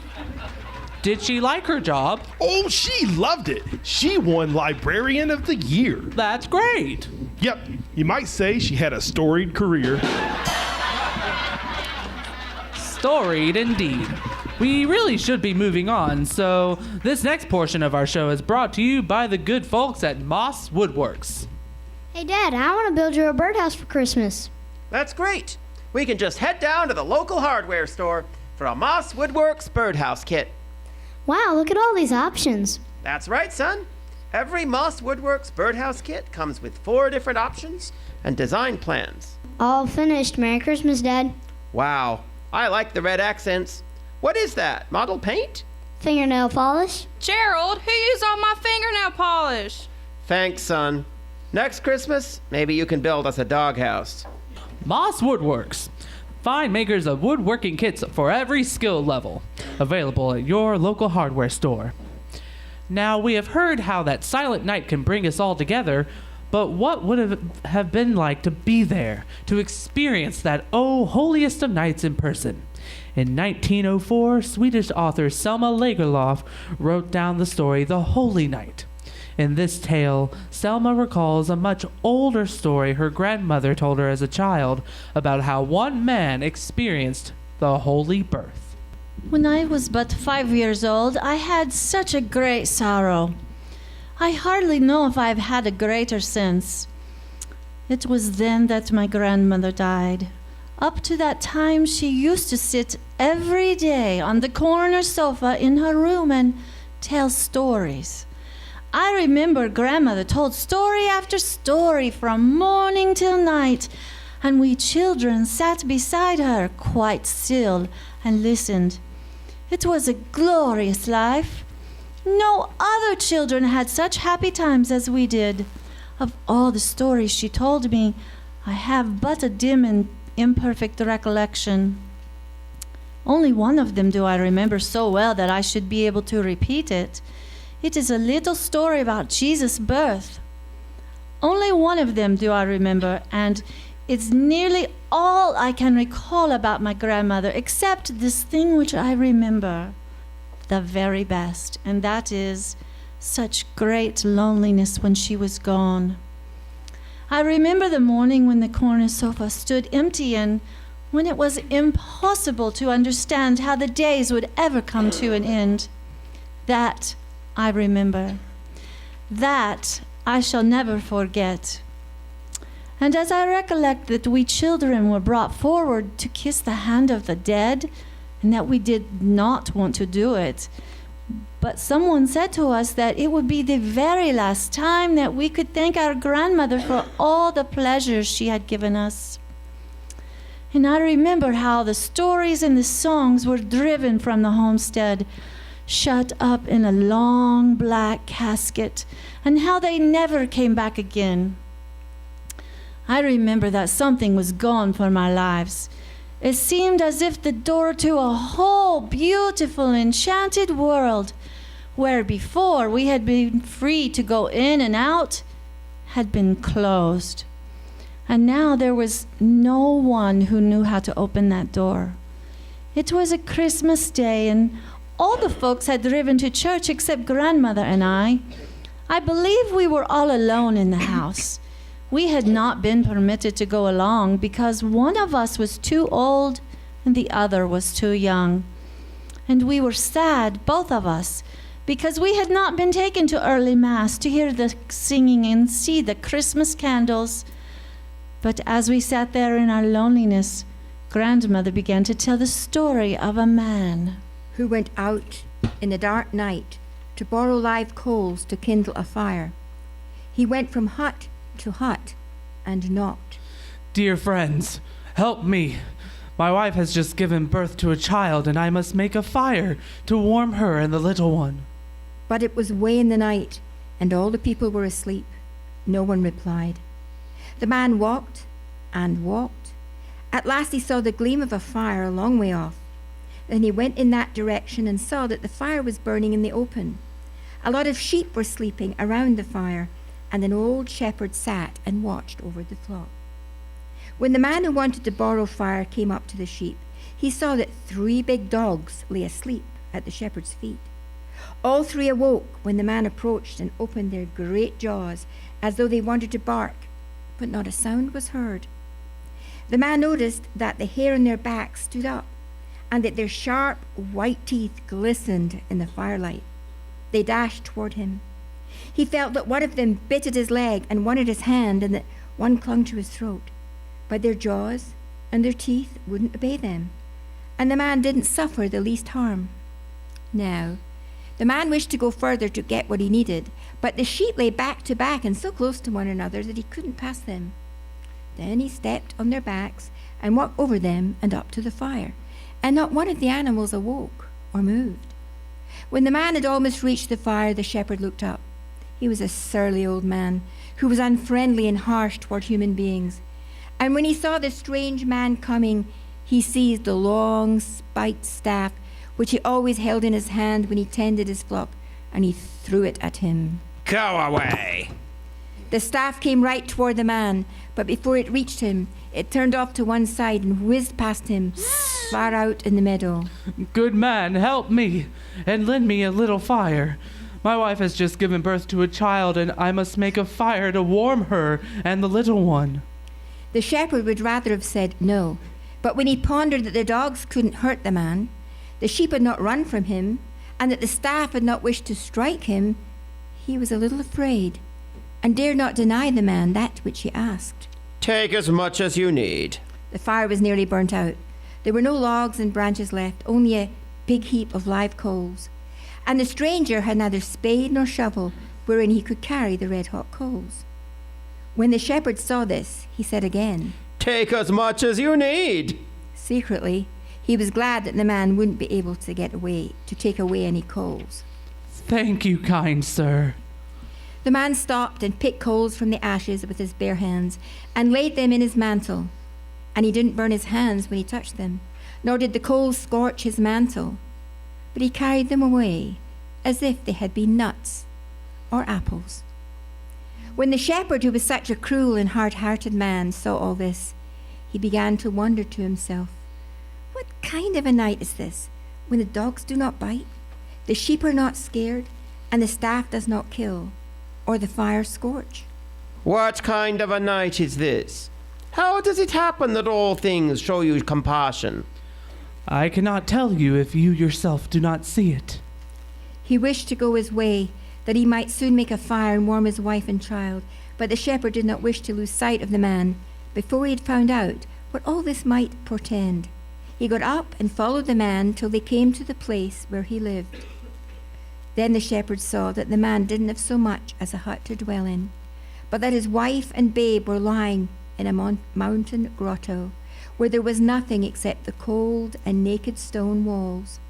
Did she like her job? Oh, she loved it. She won Librarian of the Year. That's great. Yep, you might say she had a storied career. Storied indeed. We really should be moving on, so this next portion of our show is brought to you by the good folks at Moss Woodworks. Hey, Dad, I want to build you a birdhouse for Christmas. That's great. We can just head down to the local hardware store for a Moss Woodworks birdhouse kit. Wow, look at all these options. That's right, son. Every Moss Woodworks birdhouse kit comes with 4 different options and design plans. All finished. Merry Christmas, Dad. Wow, I like the red accents. What is that, model paint? Fingernail polish. Gerald, who used all my fingernail polish? Thanks, son. Next Christmas, maybe you can build us a doghouse. Moss Woodworks. Fine makers of woodworking kits for every skill level. Available at your local hardware store. Now, we have heard how that silent night can bring us all together, But what would it have been like to be there, to experience that holiest of nights in person? In 1904, Swedish author Selma Lagerlöf wrote down the story The Holy Night. In this tale, Selma recalls a much older story her grandmother told her as a child about how one man experienced the holy birth. When I was but 5 years old, I had such a great sorrow. I hardly know if I've had a greater since. It was then that my grandmother died. Up to that time, she used to sit every day on the corner sofa in her room and tell stories. I remember grandmother told story after story from morning till night, and we children sat beside her quite still and listened. It was a glorious life. No other children had such happy times as we did. Of all the stories she told me, I have but a dim and imperfect recollection. Only one of them do I remember so well that I should be able to repeat it. It is a little story about Jesus' birth. Only one of them do I remember, and it's nearly all I can recall about my grandmother, except this thing which I remember the very best, and that is such great loneliness when she was gone. I remember the morning when the corner sofa stood empty and when it was impossible to understand how the days would ever come to an end. That I remember. That I shall never forget. And as I recollect that we children were brought forward to kiss the hand of the dead, and that we did not want to do it, but someone said to us that it would be the very last time that we could thank our grandmother for all the pleasures she had given us. And I remember how the stories and the songs were driven from the homestead, shut up in a long black casket, and how they never came back again. I remember that something was gone from our lives. It seemed as if the door to a whole beautiful, enchanted world, where before we had been free to go in and out, had been closed. And now there was no one who knew how to open that door. It was a Christmas day, and all the folks had driven to church except grandmother and I. I believe we were all alone in the house. We had not been permitted to go along because one of us was too old and the other was too young. And we were sad, both of us, because we had not been taken to early mass to hear the singing and see the Christmas candles. But as we sat there in our loneliness, grandmother began to tell the story of a man who went out in the dark night to borrow live coals to kindle a fire. He went from hut to hut and knocked. Dear friends, help me. My wife has just given birth to a child, and I must make a fire to warm her and the little one. But it was way in the night, and all the people were asleep. No one replied. The man walked and walked. At last he saw the gleam of a fire a long way off. Then he went in that direction and saw that the fire was burning in the open. A lot of sheep were sleeping around the fire, and an old shepherd sat and watched over the flock. When the man who wanted to borrow fire came up to the sheep, he saw that 3 big dogs lay asleep at the shepherd's feet. All 3 awoke when the man approached and opened their great jaws as though they wanted to bark, but not a sound was heard. The man noticed that the hair on their backs stood up and that their sharp white teeth glistened in the firelight. They dashed toward him. He felt that one of them bit at his leg and one at his hand, and that one clung to his throat. But their jaws and their teeth wouldn't obey them, and the man didn't suffer the least harm. Now, the man wished to go further to get what he needed, but the sheep lay back to back and so close to one another that he couldn't pass them. Then he stepped on their backs and walked over them and up to the fire, and not one of the animals awoke or moved. When the man had almost reached the fire, the shepherd looked up. He was a surly old man who was unfriendly and harsh toward human beings. And when he saw the strange man coming, he seized the long spiked staff, which he always held in his hand when he tended his flock, and he threw it at him. Go away! The staff came right toward the man, but before it reached him, it turned off to one side and whizzed past him, far out in the meadow. Good man, help me and lend me a little fire. My wife has just given birth to a child, and I must make a fire to warm her and the little one. The shepherd would rather have said no, but when he pondered that the dogs couldn't hurt the man, the sheep had not run from him, and that the staff had not wished to strike him, he was a little afraid, and dared not deny the man that which he asked. Take as much as you need. The fire was nearly burnt out. There were no logs and branches left, only a big heap of live coals. And the stranger had neither spade nor shovel wherein he could carry the red-hot coals. When the shepherd saw this, he said again, Take as much as you need. Secretly, he was glad that the man wouldn't be able to take away any coals. Thank you, kind sir. The man stopped and picked coals from the ashes with his bare hands and laid them in his mantle. And he didn't burn his hands when he touched them, nor did the coals scorch his mantle. But he carried them away as if they had been nuts or apples. When the shepherd, who was such a cruel and hard-hearted man, saw all this, he began to wonder to himself, what kind of a night is this, when the dogs do not bite, the sheep are not scared, and the staff does not kill, or the fire scorch? What kind of a night is this? How does it happen that all things show you compassion? I cannot tell you if you yourself do not see it. He wished to go his way, that he might soon make a fire and warm his wife and child, but the shepherd did not wish to lose sight of the man before he had found out what all this might portend. He got up and followed the man till they came to the place where he lived. Then the shepherd saw that the man didn't have so much as a hut to dwell in, but that his wife and babe were lying in a mountain grotto, where there was nothing except the cold and naked stone walls.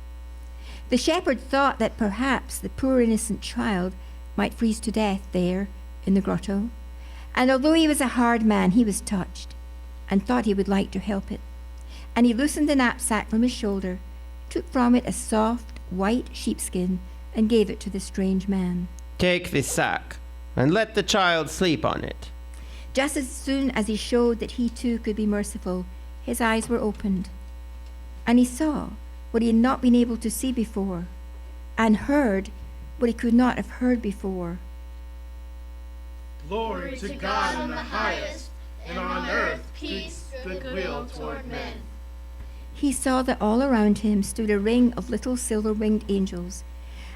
The shepherd thought that perhaps the poor innocent child might freeze to death there in the grotto, and although he was a hard man, he was touched, and thought he would like to help it. And he loosened the knapsack from his shoulder, took from it a soft white sheepskin, and gave it to the strange man. Take this sack, and let the child sleep on it. Just as soon as he showed that he too could be merciful, his eyes were opened, and he saw what he had not been able to see before, and heard what he could not have heard before. Glory to God in the highest, and on earth peace, goodwill toward men. He saw that all around him stood a ring of little silver-winged angels,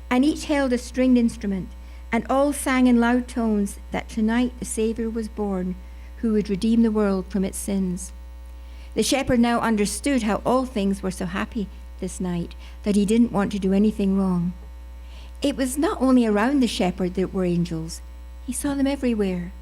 and each held a stringed instrument, and all sang in loud tones that tonight the Saviour was born, who would redeem the world from its sins. The shepherd now understood how all things were so happy this night that he didn't want to do anything wrong. It was not only around the shepherd that were angels. He saw them everywhere.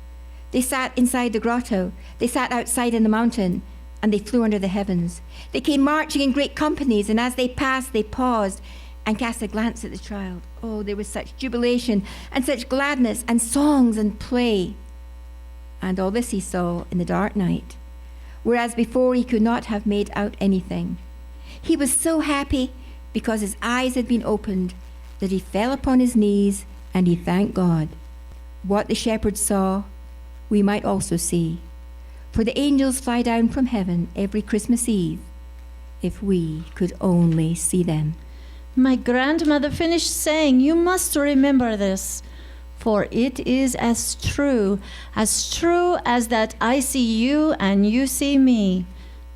They sat inside the grotto, they sat outside in the mountain, and they flew under the heavens. They came marching in great companies, and as they passed, they paused and cast a glance at the child. Oh, there was such jubilation and such gladness and songs and play. And all this he saw in the dark night, whereas before he could not have made out anything. He was so happy because his eyes had been opened that he fell upon his knees and he thanked God. What the shepherd saw, we might also see. For the angels fly down from heaven every Christmas Eve, if we could only see them. My grandmother finished saying, you must remember this, for it is as true as that I see you and you see me.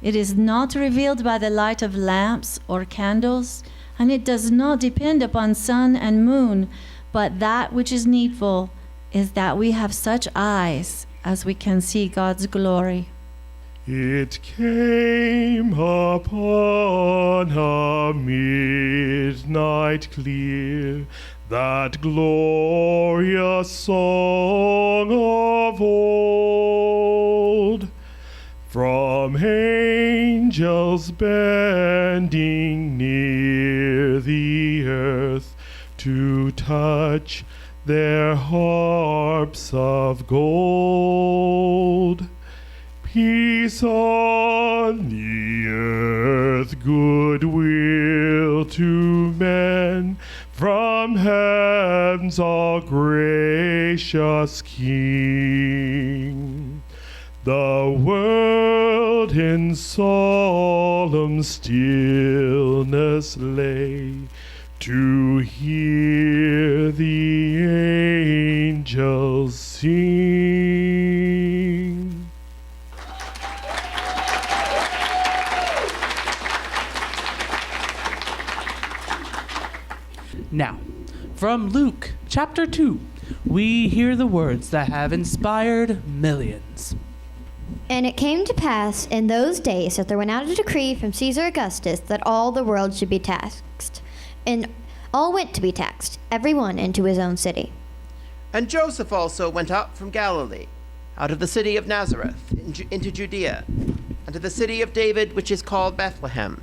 It is not revealed by the light of lamps or candles, and it does not depend upon sun and moon, but that which is needful is that we have such eyes as we can see God's glory. It came upon a midnight clear, that glorious song of old, from angels bending near the earth to touch their harps of gold. Peace on the earth, goodwill to men, from heaven's all gracious King. The world in solemn stillness lay to hear the angels sing. Now, from Luke chapter 2, we hear the words that have inspired millions. And it came to pass in those days that there went out a decree from Caesar Augustus that all the world should be taxed. And all went to be taxed, every one into his own city. And Joseph also went up from Galilee, out of the city of Nazareth, into Judea, unto the city of David, which is called Bethlehem,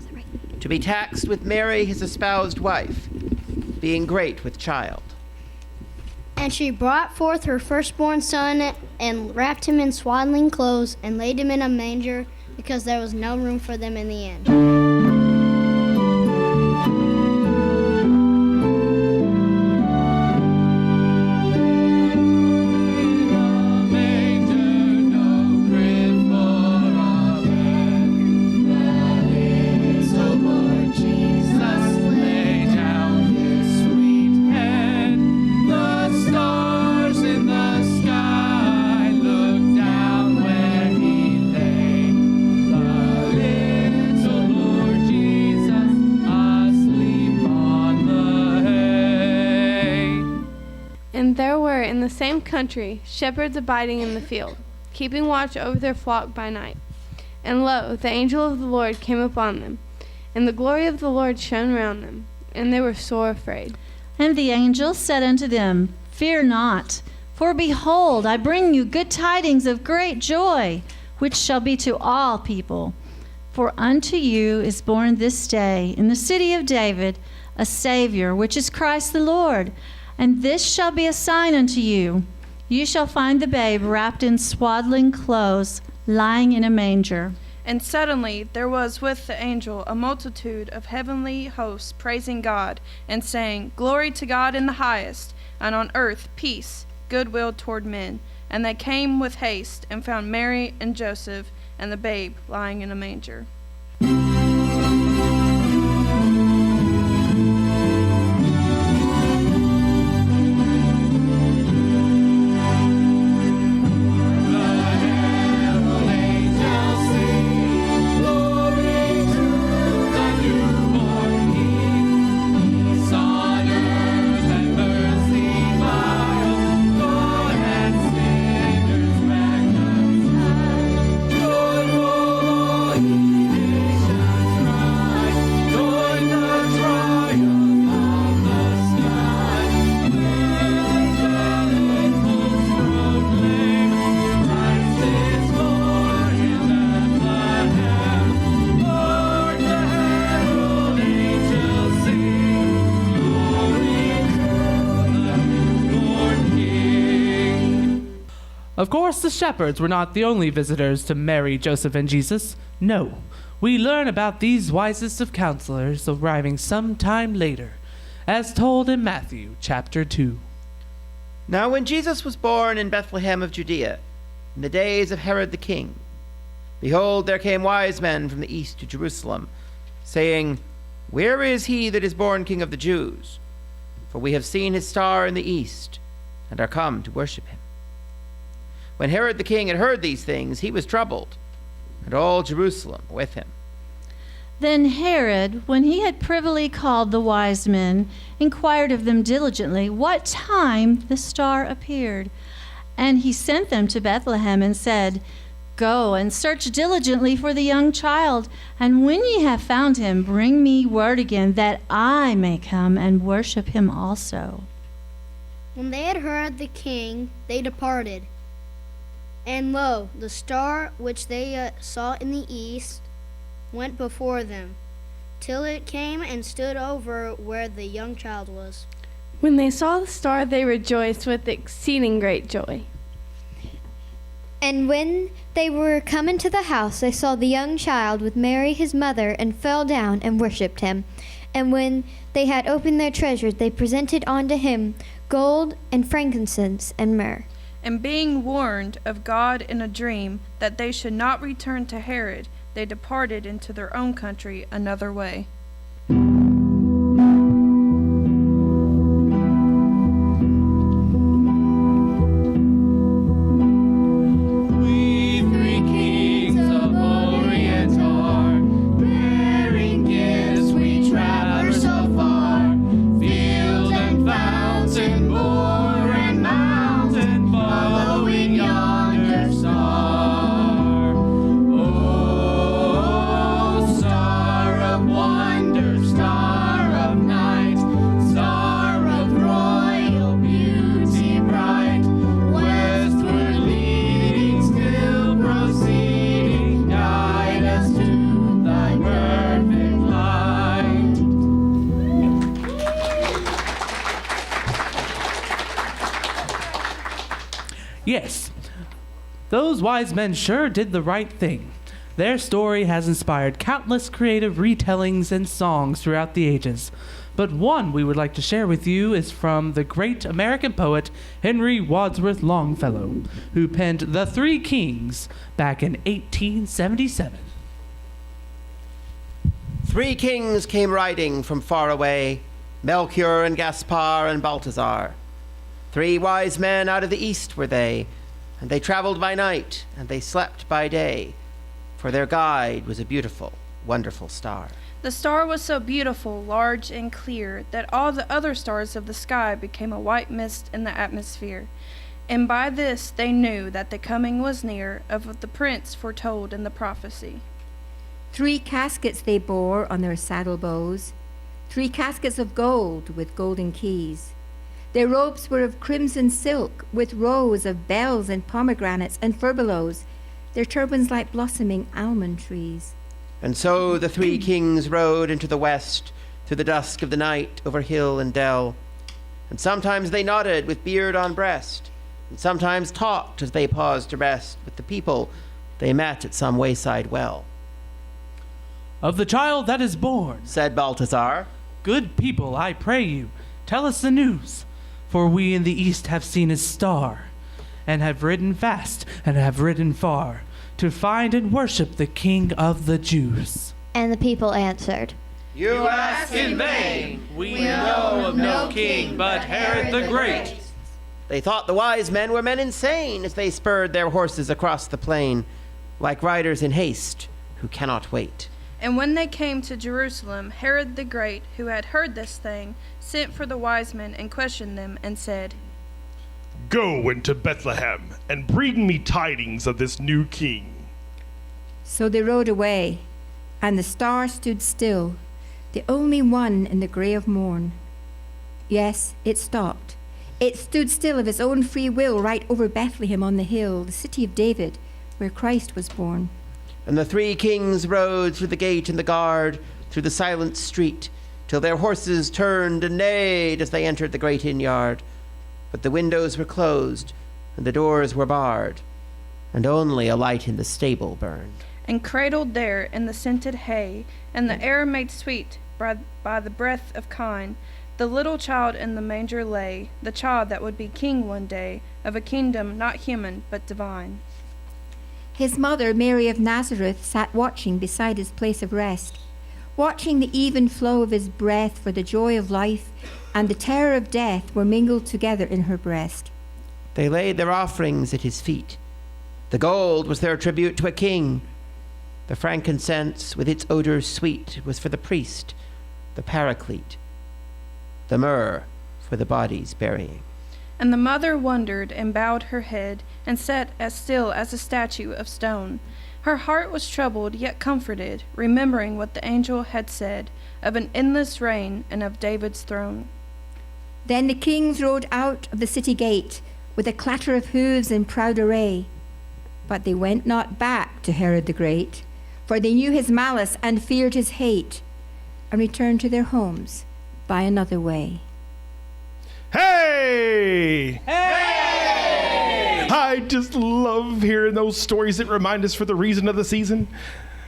to be taxed with Mary his espoused wife, being great with child. And she brought forth her firstborn son, and wrapped him in swaddling clothes, and laid him in a manger, because there was no room for them in the inn. And there were in the same country shepherds abiding in the field, keeping watch over their flock by night. And lo, the angel of the Lord came upon them, and the glory of the Lord shone round them, and they were sore afraid. And the angel said unto them, Fear not, for behold, I bring you good tidings of great joy, which shall be to all people. For unto you is born this day in the city of David a Savior, which is Christ the Lord. And this shall be a sign unto you. You shall find the babe wrapped in swaddling clothes, lying in a manger. And suddenly there was with the angel a multitude of heavenly hosts praising God, and saying, Glory to God in the highest, and on earth peace, goodwill toward men. And they came with haste, and found Mary and Joseph, and the babe lying in a manger. Of course, the shepherds were not the only visitors to Mary, Joseph, and Jesus. No, we learn about these wisest of counselors arriving some time later, as told in Matthew chapter 2. Now when Jesus was born in Bethlehem of Judea, in the days of Herod the king, behold, there came wise men from the east to Jerusalem, saying, Where is he that is born King of the Jews? For we have seen his star in the east, and are come to worship him. When Herod the king had heard these things, he was troubled, and all Jerusalem with him. Then Herod, when he had privily called the wise men, inquired of them diligently what time the star appeared. And he sent them to Bethlehem and said, Go and search diligently for the young child, and when ye have found him, bring me word again, that I may come and worship him also. When they had heard the king, they departed. And lo, the star which they saw in the east went before them, till it came and stood over where the young child was. When they saw the star, they rejoiced with exceeding great joy. And when they were come into the house, they saw the young child with Mary his mother, and fell down and worshipped him. And when they had opened their treasures, they presented unto him gold and frankincense and myrrh. And being warned of God in a dream that they should not return to Herod, they departed into their own country another way. Yes, those wise men sure did the right thing. Their story has inspired countless creative retellings and songs throughout the ages. But one we would like to share with you is from the great American poet Henry Wadsworth Longfellow, who penned The Three Kings back in 1877. 3 kings came riding from far away, Melchior and Gaspar and Balthazar. 3 wise men out of the east were they, and they traveled by night, and they slept by day, for their guide was a beautiful, wonderful star. The star was so beautiful, large, and clear that all the other stars of the sky became a white mist in the atmosphere. And by this they knew that the coming was near of the prince foretold in the prophecy. 3 caskets they bore on their saddle bows, 3 caskets of gold with golden keys. Their robes were of crimson silk, with rows of bells and pomegranates and furbelows, their turbans like blossoming almond trees. And so the 3 kings rode into the west, through the dusk of the night, over hill and dell. And sometimes they nodded with beard on breast, and sometimes talked as they paused to rest with the people they met at some wayside well. Of the child that is born, Said Balthazar, good people, I pray you, tell us the news. For we in the east have seen his star, and have ridden fast and have ridden far, to find and worship the King of the Jews. And the people answered, You ask in vain. We know of no king but Herod the Great. They thought the wise men were men insane as they spurred their horses across the plain, like riders in haste who cannot wait. And when they came to Jerusalem, Herod the Great, who had heard this thing, sent for the wise men and questioned them and said, Go into Bethlehem and bring me tidings of this new king. So they rode away, and the star stood still, the only one in the grey of morn. Yes, it stopped. It stood still of its own free will right over Bethlehem on the hill, the city of David, where Christ was born. And the 3 kings rode through the gate and the guard, through the silent street, till their horses turned and neighed as they entered the great inn-yard. But the windows were closed, and the doors were barred, and only a light in the stable burned. and cradled there in the scented hay, and the air made sweet by the breath of kine, the little child in the manger lay, the child that would be king one day, of a kingdom not human but divine. His mother, Mary of Nazareth, sat watching beside his place of rest, watching the even flow of his breath, for the joy of life and the terror of death were mingled together in her breast. They laid their offerings at his feet. The gold was their tribute to a king. The frankincense, with its odor sweet, was for the priest, the paraclete. The myrrh for the body's burying. And the mother wondered and bowed her head, and sat as still as a statue of stone. Her heart was troubled, yet comforted, remembering what the angel had said of an endless reign and of David's throne. Then the kings rode out of the city gate, with a clatter of hooves in proud array. But they went not back to Herod the Great, for they knew his malice and feared his hate, and returned to their homes by another way. Hey! Hey! I just love hearing those stories that remind us for the reason of the season.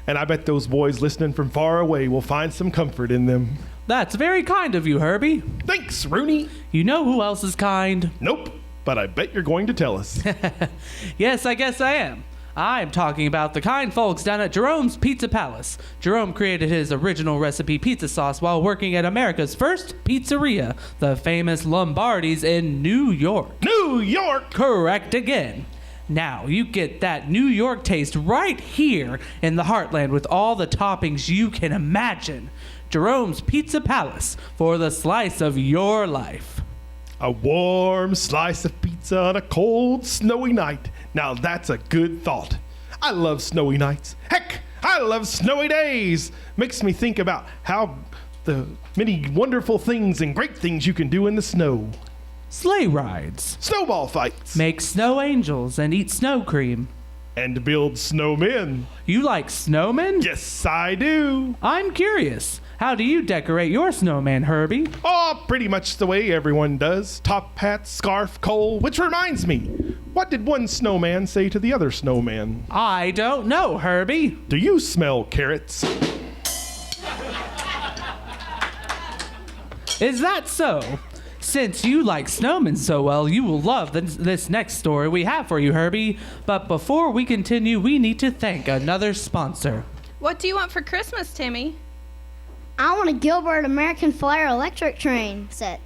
And I bet those boys listening from far away will find some comfort in them. That's very kind of you, Herbie. Thanks, Rooney. You know who else is kind? Nope. but I bet you're going to tell us. Yes, I guess I am. I'm talking about the kind folks down at Jerome's Pizza Palace. Jerome created his original recipe pizza sauce while working at America's first pizzeria, the famous Lombardi's in New York. New York! Correct again. Now, you get that New York taste right here in the heartland with all the toppings you can imagine. Jerome's Pizza Palace for the slice of your life. A warm slice of pizza on a cold, snowy night. Now that's a good thought. I love snowy nights. Heck, I love snowy days. Makes me think about how the many wonderful things and great things you can do in the snow. Sleigh rides. Snowball fights. Make snow angels and eat snow cream. And build snowmen. You like snowmen? Yes, I do. I'm curious. How do you decorate your snowman, Herbie? Oh, pretty much the way everyone does. Top hat, scarf, coal. Which reminds me, what did one snowman say to the other snowman? I don't know, Herbie. Do you smell carrots? Is that so? Since you like snowmen so well, you will love this next story we have for you, Herbie. But before we continue, we need to thank another sponsor. What do you want for Christmas, Timmy? I want a Gilbert American Flyer electric train set.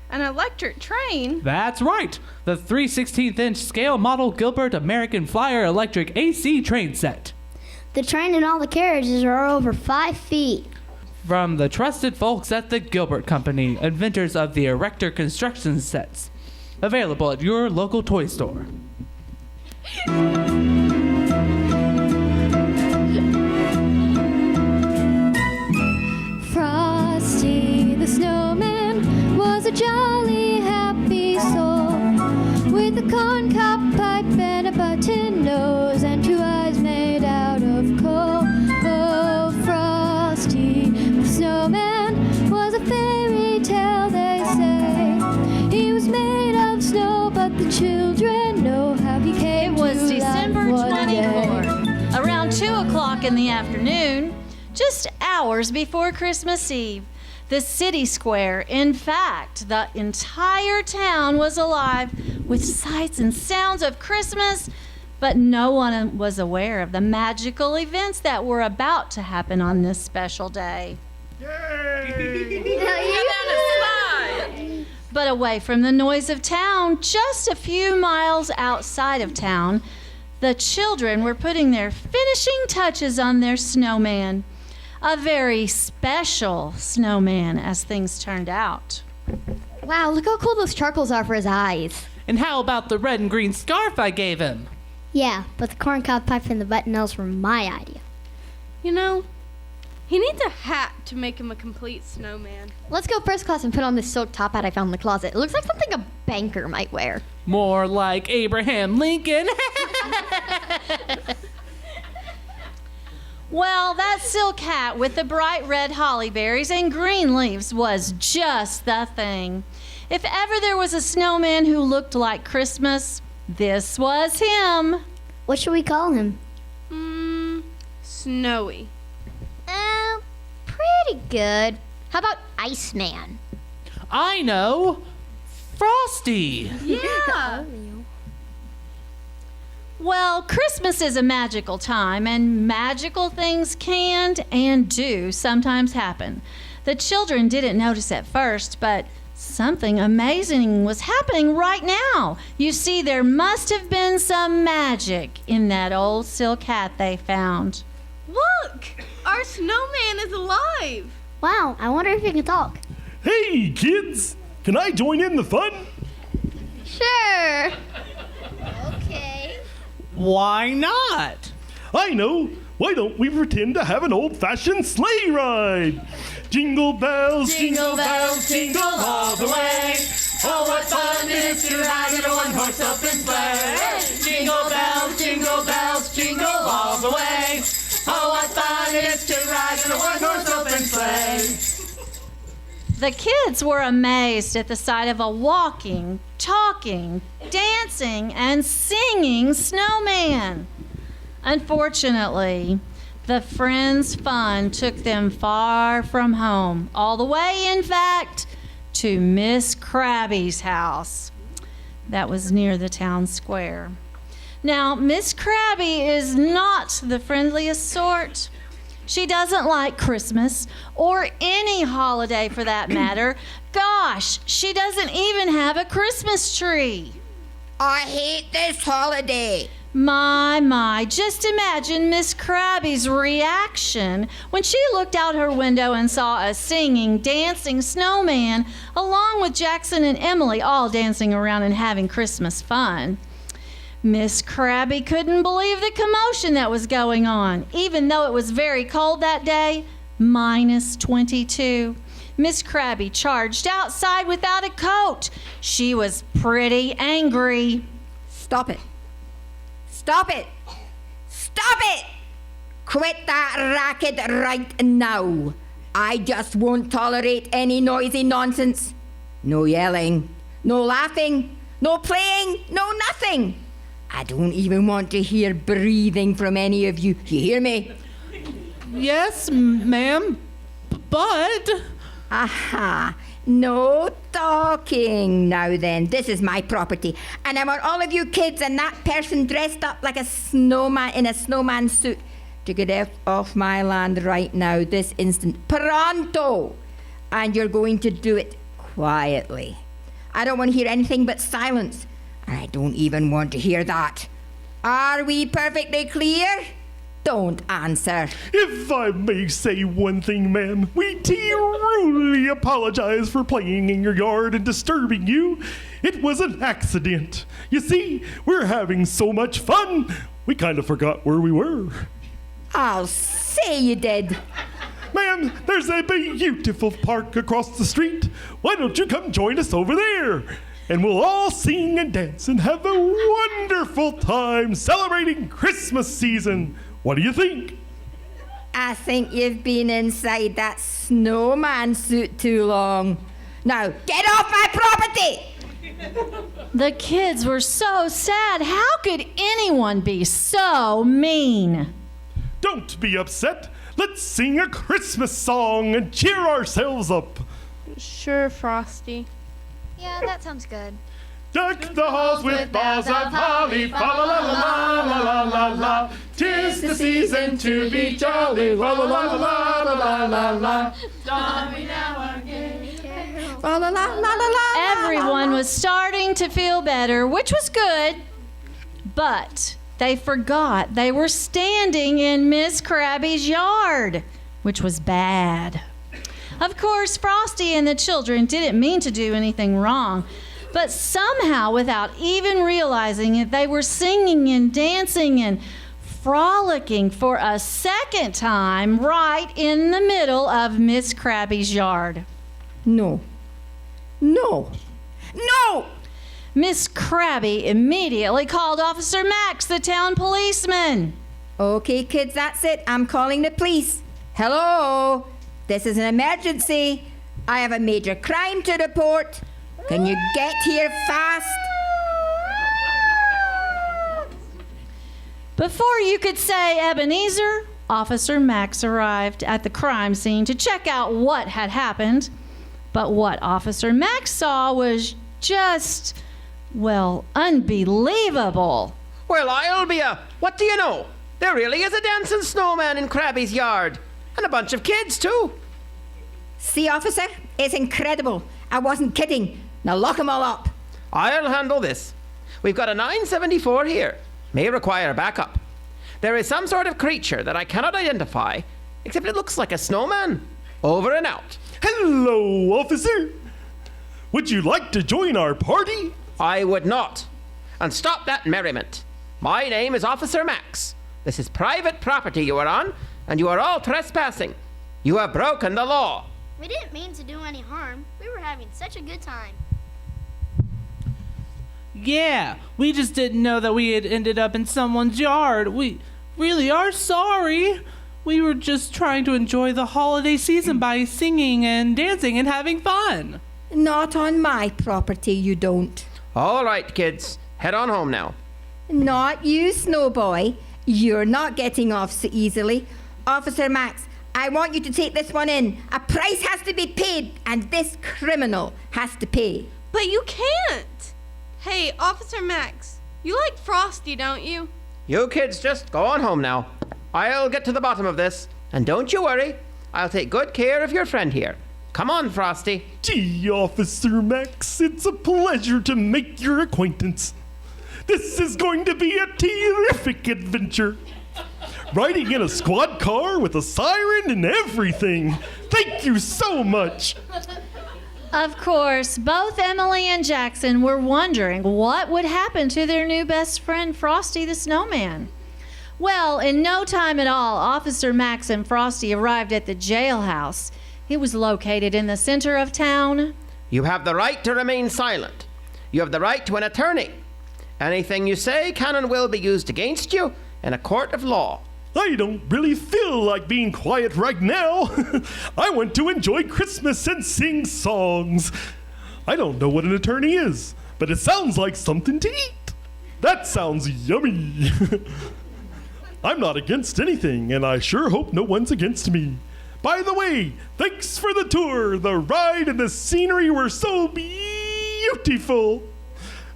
An electric train? That's right. The 3/16-inch scale model Gilbert American Flyer electric AC train set. The train and all the carriages are over 5 feet. From the trusted folks at the Gilbert Company, inventors of the Erector construction sets. Available at your local toy store. Frosty the snowman was a jolly happy soul with a corncob pipe and a button nose and 2 eyes made out of coal. Oh, Frosty the snowman was a fairy tale, they say. He was made of snow, but the children know how he came It was to December life one day. 24th, around 2 o'clock in the afternoon, just hours before Christmas Eve. The city square, in fact, the entire town was alive with sights and sounds of Christmas, but no one was aware of the magical events that were about to happen on this special day. But away from the noise of town, just a few miles outside of town, the children were putting their finishing touches on their snowman. A very special snowman, as things turned out. Wow, look how cool those charcoals are for his eyes. And how about the red and green scarf I gave him? Yeah, but the corncob pipe and the buttonholes were my idea. You know, he needs a hat to make him a complete snowman. Let's go first class and put on this silk top hat I found in the closet. It looks like something a banker might wear. More like Abraham Lincoln. Well, that silk hat with the bright red holly berries and green leaves was just the thing. If ever there was a snowman who looked like Christmas, this was him. What should we call him? Snowy. Pretty good. How about Iceman? I know. Frosty. Yeah. Well, Christmas is a magical time, and magical things can and do sometimes happen. The children didn't notice at first, but something amazing was happening right now. You see, there must have been some magic in that old silk hat they found. Look! Our snowman is alive! Wow, I wonder if he can talk. Hey, kids! Can I join in the fun? Sure. Okay. Why not? I know. Why don't we pretend to have an old-fashioned sleigh ride? Jingle bells, jingle jingle all the way. Oh, what fun it is to ride in a one-horse open sleigh. Jingle bells, jingle all the way. Oh, what fun it is to ride in a one-horse open sleigh. The kids were amazed at the sight of a walking, talking, dancing, and singing snowman. Unfortunately, the friends' fun took them far from home, all the way, in fact, to Miss Krabby's house. that was near the town square. Now, Miss Krabby is not the friendliest sort. She doesn't like Christmas, or any holiday for that matter. Gosh, she doesn't even have a Christmas tree. I hate this holiday. My, just imagine Miss Krabby's reaction when she looked out her window and saw a singing, dancing snowman along with Jackson and Emily all dancing around and having Christmas fun. Miss Krabby couldn't believe the commotion that was going on, even though it was very cold that day, minus 22. Miss Krabby charged outside without a coat. She was pretty angry. Stop it. Stop it! Stop it! Quit that racket right now. I just won't tolerate any noisy nonsense. No yelling, no laughing, no playing, no nothing. I don't even want to hear breathing from any of you. You hear me? Yes, ma'am, but... Aha. No talking. Now then, this is my property, and I want all of you kids and that person dressed up like a snowman in a snowman suit to get off my land right now, this instant. Pronto! And you're going to do it quietly. I don't want to hear anything but silence, and I don't even want to hear that. Are we perfectly clear? Don't answer. If I may say one thing, ma'am, we truly apologize for playing in your yard and disturbing you. It was an accident. You see, we're having so much fun, we kind of forgot where we were. I'll say you did. Ma'am, there's a beautiful park across the street. Why don't you come join us over there? And we'll all sing and dance and have a wonderful time celebrating Christmas season. What do you think? I think you've been inside that snowman suit too long. Now, get off my property! The kids were so sad. How could anyone be so mean? Don't be upset. Let's sing a Christmas song and cheer ourselves up. Sure, Frosty. Yeah, that sounds good. Deck the halls with boughs of holly, fa la la la la la la la. 'Tis the season to be jolly, la la la la la la la la. Everyone was starting to feel better, which was good, but they forgot they were standing in Miss Krabby's yard, which was bad. Of course, Frosty and the children didn't mean to do anything wrong, but somehow, without even realizing it, they were singing and dancing and frolicking for a second time right in the middle of Miss Krabby's yard. No. No. No! Miss Krabby immediately called Officer Max, the town policeman. Okay, kids, that's it. I'm calling the police. Hello? This is an emergency. I have a major crime to report. Can you get here fast? Before you could say Ebenezer, Officer Max arrived at the crime scene to check out what had happened. But what Officer Max saw was just, well, unbelievable. Well, I'll be a... What do you know? There really is a dancing snowman in Krabby's yard. And a bunch of kids, too. See, officer? It's incredible. I wasn't kidding. Now lock 'em all up. I'll handle this. We've got a 974 here. May require backup. There is some sort of creature that I cannot identify, except it looks like a snowman. Over and out. Hello, officer. Would you like to join our party? I would not. And stop that merriment. My name is Officer Max. This is private property you are on, and you are all trespassing. You have broken the law. We didn't mean to do any harm. We were having such a good time. Yeah, we just didn't know that we had ended up in someone's yard. We really are sorry. We were just trying to enjoy the holiday season by singing and dancing and having fun. Not on my property, you don't. All right, kids. Head on home now. Not you, Snowboy. You're not getting off so easily. Officer Max, I want you to take this one in. A price has to be paid, and this criminal has to pay. But you can't. Hey, Officer Max, you like Frosty, don't you? You kids just go on home now. I'll get to the bottom of this. And don't you worry. I'll take good care of your friend here. Come on, Frosty. Gee, Officer Max, it's a pleasure to make your acquaintance. This is going to be a terrific adventure. Riding in a squad car with a siren and everything. Thank you so much. Of course, both Emily and Jackson were wondering what would happen to their new best friend, Frosty the Snowman. Well, in no time at all, Officer Max and Frosty arrived at the jailhouse. It was located in the center of town. You have the right to remain silent. You have the right to an attorney. Anything you say can and will be used against you in a court of law. I don't really feel like being quiet right now. I want to enjoy Christmas and sing songs. I don't know what an attorney is, but it sounds like something to eat. That sounds yummy. I'm not against anything, and I sure hope no one's against me. By the way, thanks for the tour. The ride and the scenery were so beautiful.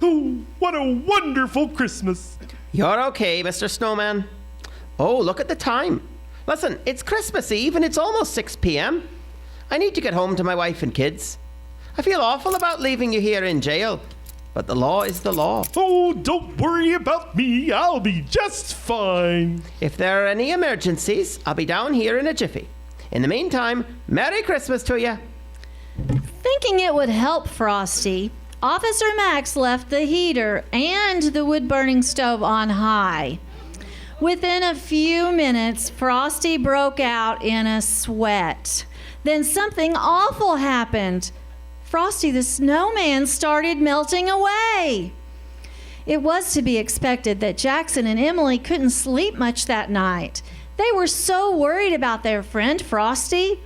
Oh, what a wonderful Christmas. You're okay, Mr. Snowman. Oh, look at the time. Listen, it's Christmas Eve and it's almost 6 p.m. I need to get home to my wife and kids. I feel awful about leaving you here in jail, but the law is the law. Oh, don't worry about me. I'll be just fine. If there are any emergencies, I'll be down here in a jiffy. In the meantime, Merry Christmas to you. Thinking it would help Frosty, Officer Max left the heater and the wood-burning stove on high. Within a few minutes, Frosty broke out in a sweat. Then something awful happened. Frosty the Snowman started melting away. It was to be expected that Jackson and Emily couldn't sleep much that night. They were so worried about their friend Frosty.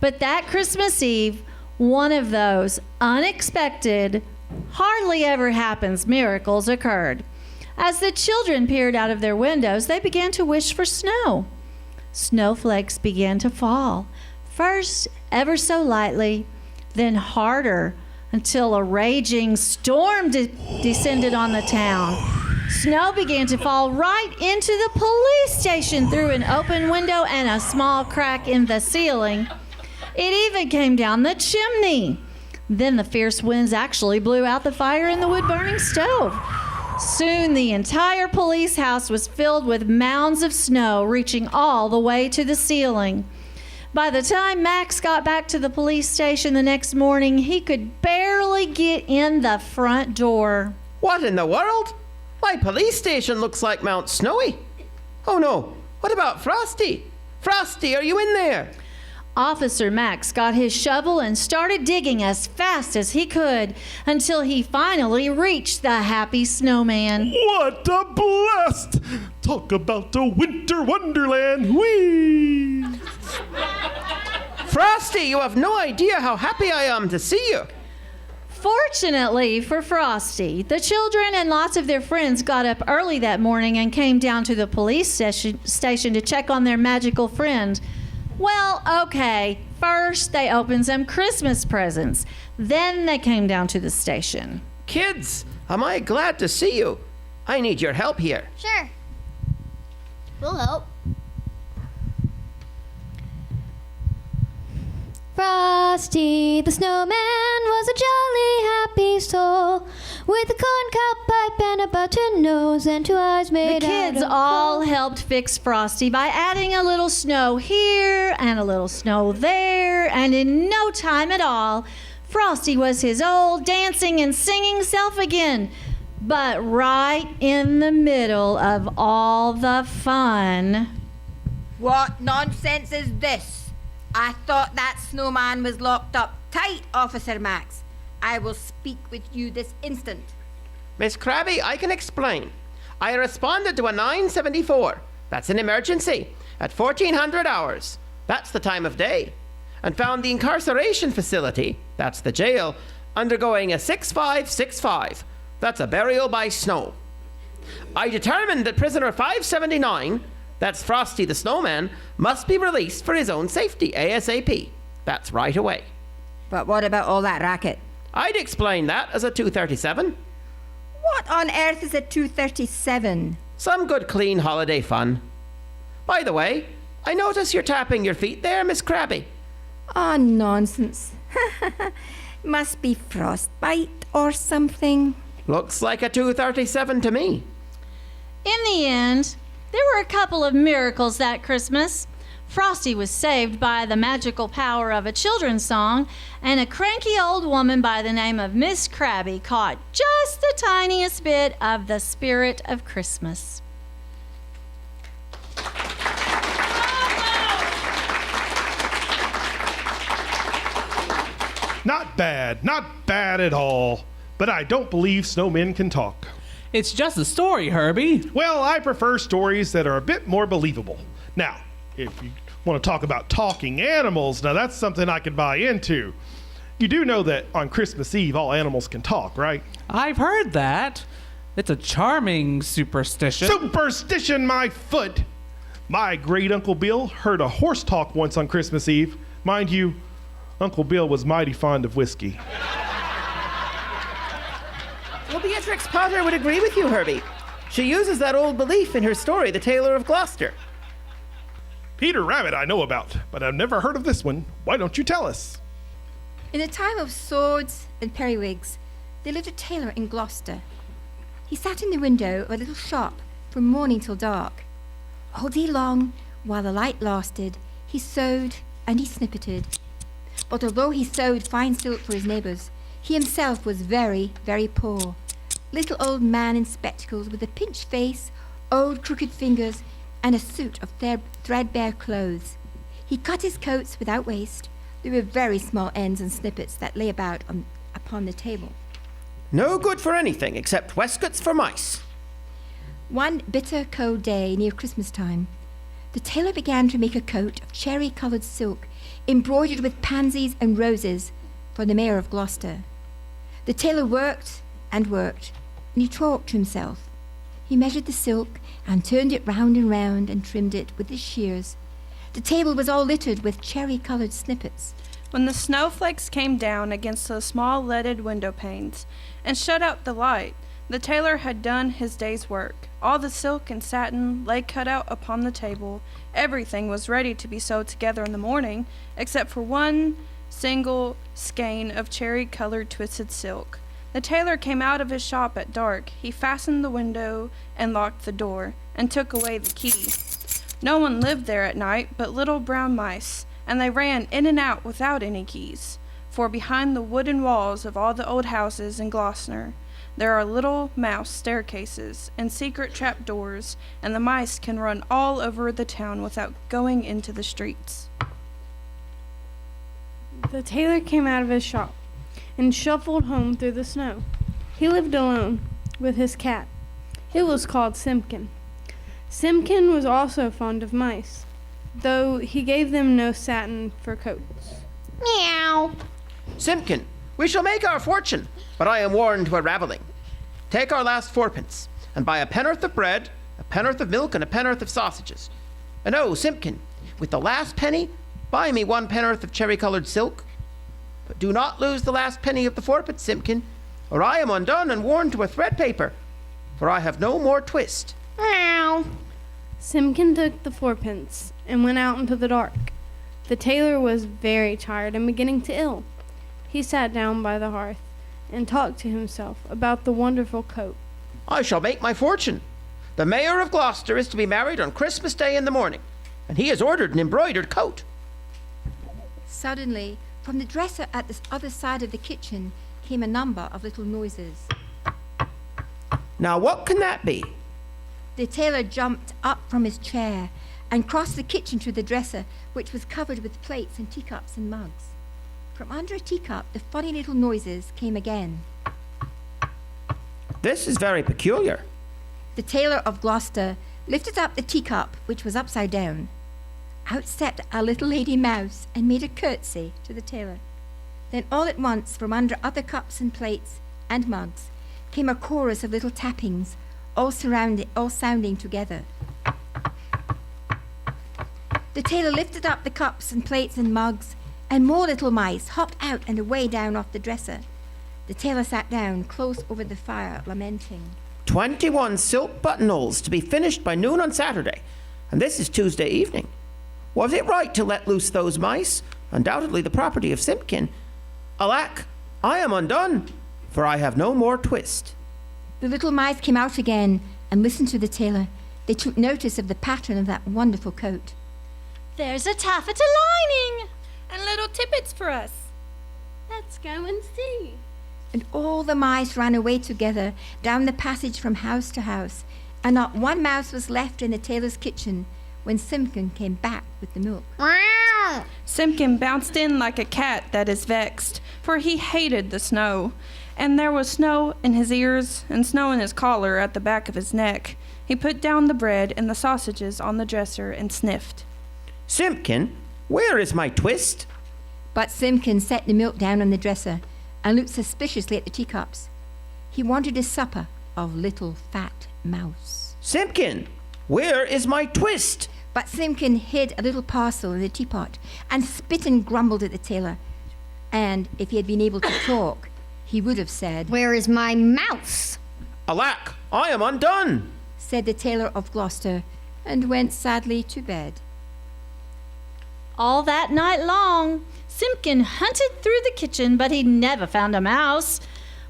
But that Christmas Eve, one of those unexpected, hardly ever happens miracles occurred. As the children peered out of their windows, they began to wish for snow. Snowflakes began to fall, first ever so lightly, then harder, until a raging storm descended on the town. Snow began to fall right into the police station through an open window and a small crack in the ceiling. It even came down the chimney. Then the fierce winds actually blew out the fire in the wood-burning stove. Soon the entire police house was filled with mounds of snow reaching all the way to the ceiling. By the time Max got back to the police station the next morning, he could barely get in the front door. What in the world? My police station looks like Mount Snowy. Oh no, what about Frosty? Frosty, are you in there? Officer Max got his shovel and started digging as fast as he could until he finally reached the happy snowman. What a blast! Talk about a winter wonderland. Whee! Frosty, you have no idea how happy I am to see you. Fortunately for Frosty, the children and lots of their friends got up early that morning and came down to the police station to check on their magical friend. Well, okay, first they opened some Christmas presents. Then they came down to the station. Kids, am I glad to see you. I need your help here. Sure. We'll help. Frosty the Snowman was a jolly happy soul with a corncob pipe and a button nose and 2 eyes made The kids out of all coal. helped fix Frosty by adding a little snow here and a little snow there, and in no time at all, Frosty was his old dancing and singing self again. But right in the middle of all the fun... What nonsense is this? I thought that snowman was locked up tight, Officer Max. I will speak with you this instant. Miss Krabby, I can explain. I responded to a 974. That's an emergency. At 1400 hours. That's the time of day. And found the incarceration facility, that's the jail, undergoing a 6565. That's a burial by snow. I determined that prisoner 579, that's Frosty the Snowman, must be released for his own safety ASAP. That's right away. But what about all that racket? I'd explain that as a 237. What on earth is a 237? Some good clean holiday fun. By the way, I notice you're tapping your feet there, Miss Krabby. Oh, nonsense. Must be frostbite or something. Looks like a 237 to me. In the end, there were a couple of miracles that Christmas. Frosty was saved by the magical power of a children's song, and a cranky old woman by the name of Miss Krabby caught just the tiniest bit of the spirit of Christmas. Not bad at all. But I don't believe snowmen can talk. It's just a story, Herbie. Well, I prefer stories that are a bit more believable. Now, if you want to talk about talking animals, now that's something I could buy into. You do know that on Christmas Eve, all animals can talk, right? I've heard that. It's a charming superstition. Superstition, my foot! My great Uncle Bill heard a horse talk once on Christmas Eve. Mind you, Uncle Bill was mighty fond of whiskey. Well, Beatrix Potter would agree with you, Herbie. She uses that old belief in her story, The Tailor of Gloucester. Peter Rabbit I know about, but I've never heard of this one. Why don't you tell us? In a time of swords and periwigs, there lived a tailor in Gloucester. He sat in the window of a little shop from morning till dark. All day long, while the light lasted, he sewed and he snippeted. But although he sewed fine silk for his neighbours, he himself was very, very poor. Little old man in spectacles with a pinched face, old crooked fingers, and a suit of threadbare clothes. He cut his coats without waste. There were very small ends and snippets that lay about upon the table. No good for anything except waistcoats for mice. One bitter cold day near Christmas time, the tailor began to make a coat of cherry-coloured silk embroidered with pansies and roses for the mayor of Gloucester. The tailor worked and worked, and he talked to himself. He measured the silk and turned it round and trimmed it with his shears. The table was all littered with cherry-coloured snippets. When the snowflakes came down against the small leaded window panes and shut out the light, the tailor had done his day's work. All the silk and satin lay cut out upon the table. Everything was ready to be sewed together in the morning, except for one single skein of cherry-colored twisted silk. The tailor came out of his shop at dark. He fastened the window and locked the door, and took away the key. No one lived there at night but little brown mice, and they ran in and out without any keys. For behind the wooden walls of all the old houses in Gloucester, there are little mouse staircases and secret trap doors, and the mice can run all over the town without going into the streets. The tailor came out of his shop and shuffled home through the snow. He lived alone with his cat. It was called Simpkin. Simpkin was also fond of mice, though he gave them no satin for coats. Meow. Simpkin, we shall make our fortune, but I am warned we're ravelling. Take our last fourpence, and buy a pen'orth of bread, a pen'orth of milk, and a pen'orth of sausages. And oh, Simpkin, with the last penny, buy me 1 pen'orth of cherry-coloured silk. But do not lose the last penny of the fourpence, Simpkin, or I am undone and worn to a thread paper, for I have no more twist. Meow. Simpkin took the fourpence and went out into the dark. The tailor was very tired and beginning to ill. He sat down by the hearth and talked to himself about the wonderful coat. I shall make my fortune. The mayor of Gloucester is to be married on Christmas Day in the morning, and he has ordered an embroidered coat. Suddenly, from the dresser at the other side of the kitchen came a number of little noises. Now what can that be? The tailor jumped up from his chair and crossed the kitchen to the dresser, which was covered with plates and teacups and mugs. From under a teacup, the funny little noises came again. This is very peculiar. The tailor of Gloucester lifted up the teacup, which was upside down. Out stepped a little lady mouse and made a curtsy to the tailor. Then all at once, from under other cups and plates and mugs, came a chorus of little tappings, all sounding together. The tailor lifted up the cups and plates and mugs, and more little mice hopped out and away down off the dresser. The tailor sat down close over the fire, lamenting. 21 silk buttonholes to be finished by noon on Saturday, and this is Tuesday evening. Was it right to let loose those mice, undoubtedly the property of Simpkin? Alack, I am undone, for I have no more twist. The little mice came out again and listened to the tailor. They took notice of the pattern of that wonderful coat. There's a taffeta lining. And little tippets for us. Let's go and see. And all the mice ran away together down the passage from house to house, and not one mouse was left in the tailor's kitchen when Simpkin came back with the milk. Simpkin bounced in like a cat that is vexed, for he hated the snow. And there was snow in his ears and snow in his collar at the back of his neck. He put down the bread and the sausages on the dresser and sniffed. Simpkin, where is my twist? But Simpkin set the milk down on the dresser and looked suspiciously at the teacups. He wanted his supper of little fat mouse. Simpkin, where is my twist? But Simpkin hid a little parcel in the teapot and spit and grumbled at the tailor. And if he had been able to talk, he would have said, Where is my mouse? Alack, I am undone, said the tailor of Gloucester, and went sadly to bed. All that night long, Simpkin hunted through the kitchen, but he never found a mouse.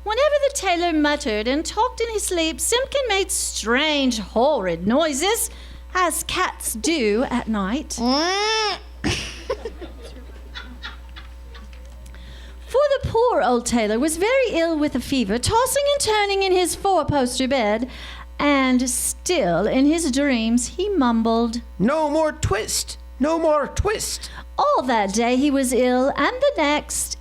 Whenever the tailor muttered and talked in his sleep, Simpkin made strange, horrid noises, as cats do at night. For the poor old tailor was very ill with a fever, tossing and turning in his four-poster bed, and still in his dreams he mumbled, No more twist, no more twist. All that day he was ill, and the next,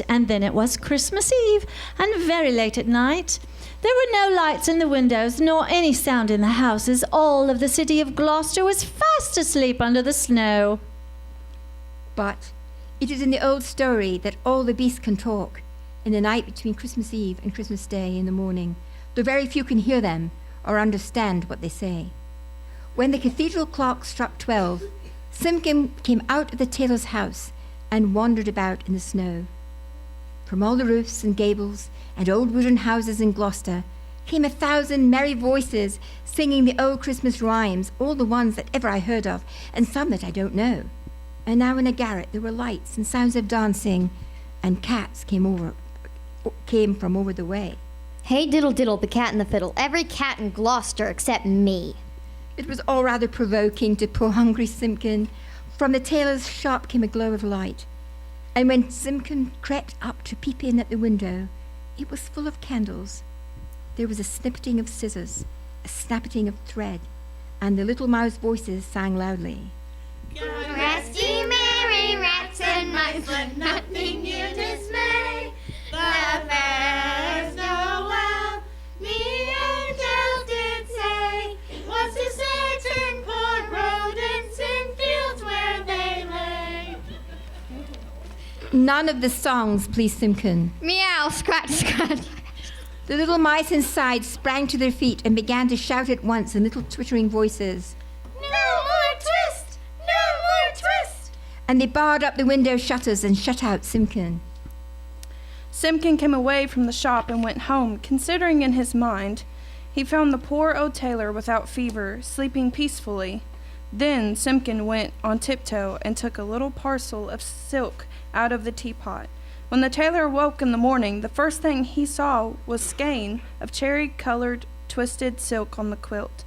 and then it was Christmas Eve, and very late at night. There were no lights in the windows, nor any sound in the houses. All of the city of Gloucester was fast asleep under the snow. But it is in the old story that all the beasts can talk. In the night between Christmas Eve and Christmas Day in the morning, though very few can hear them or understand what they say. When the cathedral clock struck 12, Simpkin came out of the tailor's house and wandered about in the snow. From all the roofs and gables and old wooden houses in Gloucester came 1,000 merry voices singing the old Christmas rhymes, all the ones that ever I heard of, and some that I don't know. And now in a garret there were lights and sounds of dancing, and cats came from over the way. Hey diddle diddle, the cat and the fiddle. Every cat in Gloucester except me. It was all rather provoking to poor hungry Simpkin. From the tailor's shop came a glow of light, and when Simpkin crept up to peep in at the window, it was full of candles. There was a snippeting of scissors, a snappeting of thread, and the little mouse voices sang loudly. Rest ye merry rats and mice, let nothing you dismay. The fair's Noel, the angels did say, was to certain poor rodents in fields where they lay. None of the songs pleased Simpkin. Meow, scratch, scratch. The little mice inside sprang to their feet and began to shout at once in little twittering voices. No more twist! No more twist! And they barred up the window shutters and shut out Simpkin. Simpkin came away from the shop and went home, considering in his mind. He found the poor old tailor without fever, sleeping peacefully. Then Simpkin went on tiptoe and took a little parcel of silk out of the teapot. When the tailor awoke in the morning, the first thing he saw was skein of cherry-colored twisted silk on the quilt,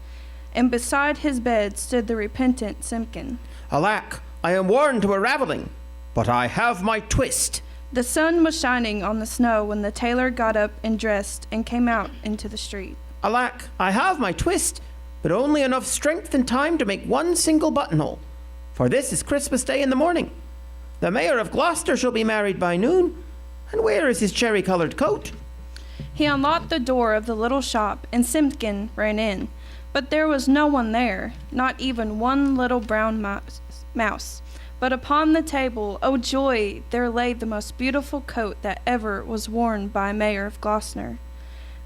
and beside his bed stood the repentant Simpkin. Alack, I am worn to a ravelling, but I have my twist. The sun was shining on the snow when the tailor got up and dressed and came out into the street. Alack, I have my twist, but only enough strength and time to make one single buttonhole. For this is Christmas Day in the morning. The mayor of Gloucester shall be married by noon. And where is his cherry-colored coat? He unlocked the door of the little shop, and Simpkin ran in. But there was no one there, not even one little brown mouse. But upon the table, oh joy, there lay the most beautiful coat that ever was worn by a mayor of Gloucester.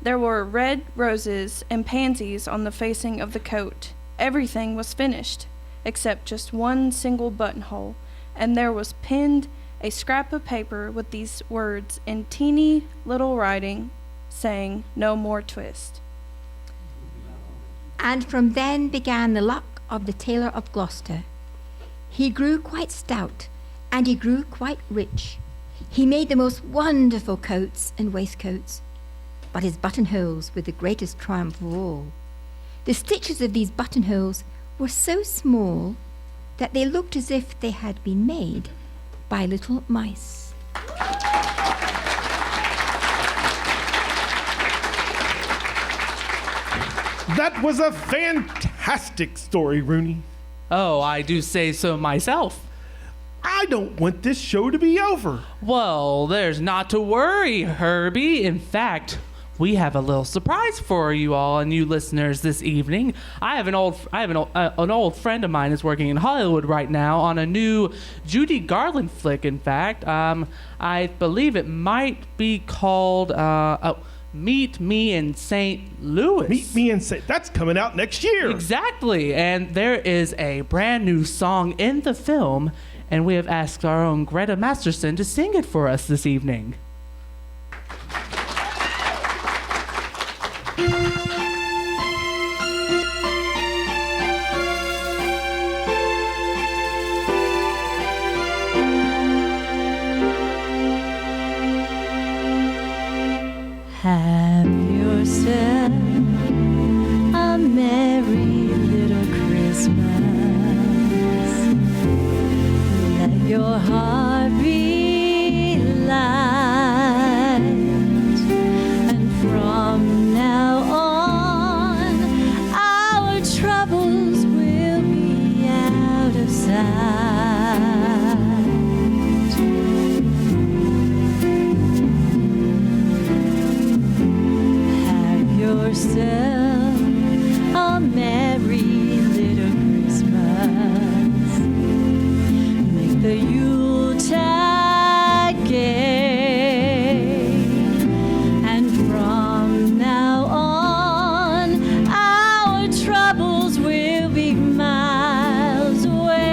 There were red roses and pansies on the facing of the coat. Everything was finished, except just one single buttonhole, and there was pinned a scrap of paper with these words in teeny little writing, saying, "No more twist." And from then began the luck of the tailor of Gloucester. He grew quite stout, and he grew quite rich. He made the most wonderful coats and waistcoats, but his buttonholes were the greatest triumph of all. The stitches of these buttonholes were so small that they looked as if they had been made by little mice. That was a fantastic story, Rooney. Oh, I do say so myself. I don't want this show to be over. Well, there's not to worry, Herbie. In fact, we have a little surprise for you all and you listeners this evening. I have an old friend of mine is working in Hollywood right now on a new Judy Garland flick. In fact, I believe it might be called Meet Me in St. Louis. Meet Me in St. That's coming out next year. Exactly, and there is a brand new song in the film, and we have asked our own Gretta Masterson to sing it for us this evening. Have yourself a merry little Christmas. Let your heart be light. And from now on, our troubles will be out of sight. Yourself a merry little Christmas. Make the Yuletide gay. And from now on, our troubles will be miles away.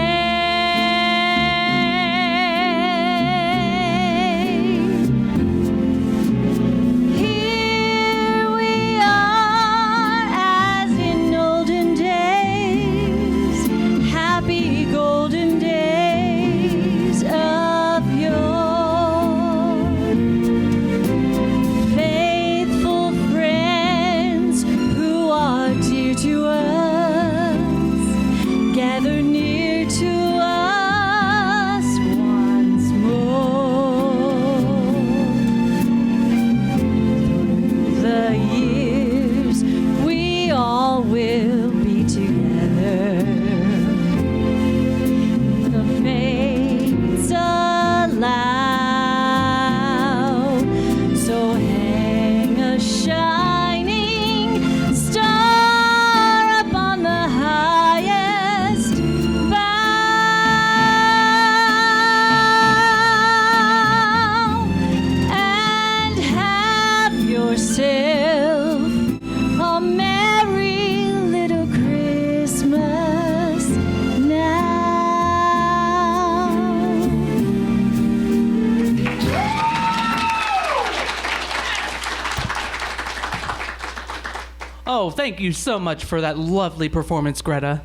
Oh, thank you so much for that lovely performance, Gretta.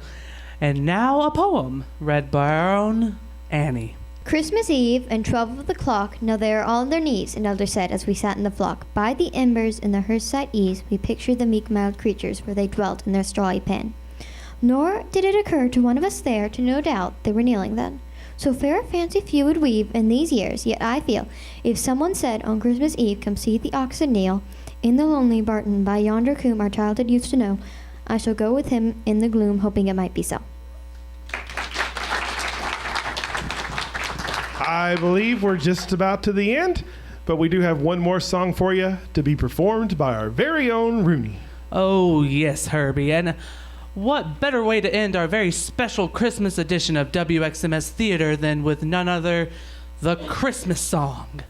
And now a poem read by our own Annie. Christmas Eve and 12 of the clock, now they are all on their knees, an elder said as we sat in the flock. By the embers in the hearthside ease, we pictured the meek mild creatures where they dwelt in their strawy pen. Nor did it occur to one of us there to no doubt they were kneeling then. So fair a fancy few would weave in these years, yet I feel, if someone said on Christmas Eve, come see the oxen kneel, in the lonely barton by yonder coombe our childhood used to know, I shall go with him in the gloom, hoping it might be so. I believe we're just about to the end, but we do have one more song for you to be performed by our very own Rooney. Oh, yes, Herbie. And what better way to end our very special Christmas edition of WXMS Theater than with none other, the Christmas song.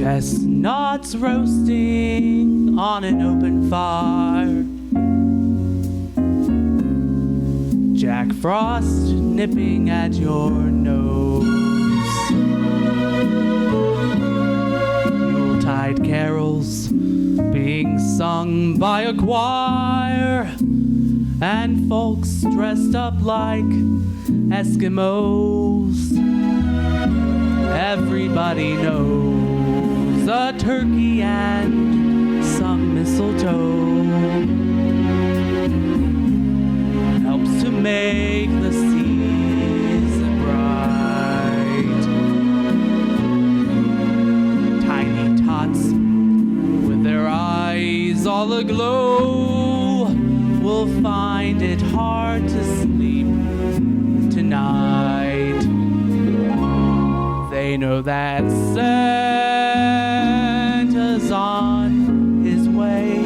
Chestnuts roasting on an open fire. Jack Frost nipping at your nose. Yuletide carols being sung by a choir, and folks dressed up like Eskimos. Everybody knows a turkey and some mistletoe helps to make the season bright. Tiny tots with their eyes all aglow will find it hard to sleep tonight. They know that Santa's on his way.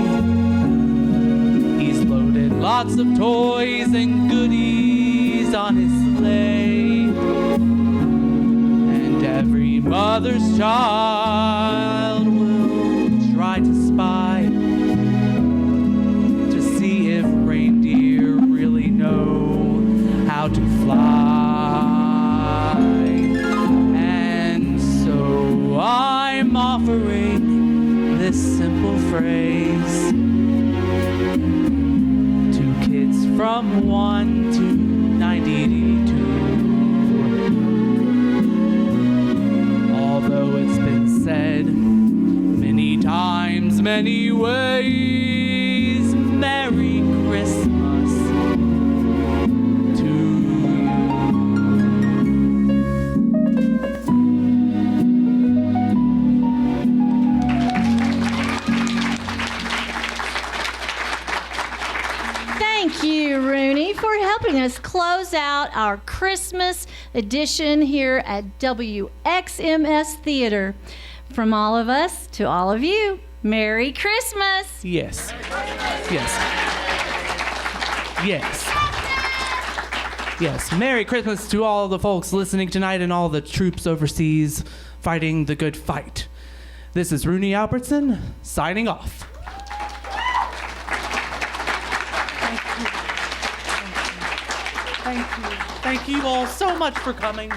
He's loaded lots of toys and goodies on his sleigh. And every mother's child will try to spy to see if reindeer really know how to fly. And so I'm offering this simple phrase to kids from 1 to 92. Although it's been said many times, many ways, Merry Christmas to you. Thank you, Rooney, for helping us close out our Christmas edition here at WXMS Theater. From all of us to all of you, Merry Christmas. Yes. Yes. Yes. Yes. Merry Christmas to all the folks listening tonight and all the troops overseas fighting the good fight. This is Rooney Albertson signing off. Thank you all so much for coming.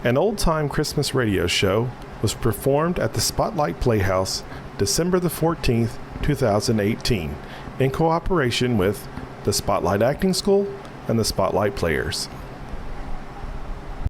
An old-time Christmas radio show was performed at the Spotlight Playhouse December the 14th, 2018, in cooperation with the Spotlight Acting School and the Spotlight Players.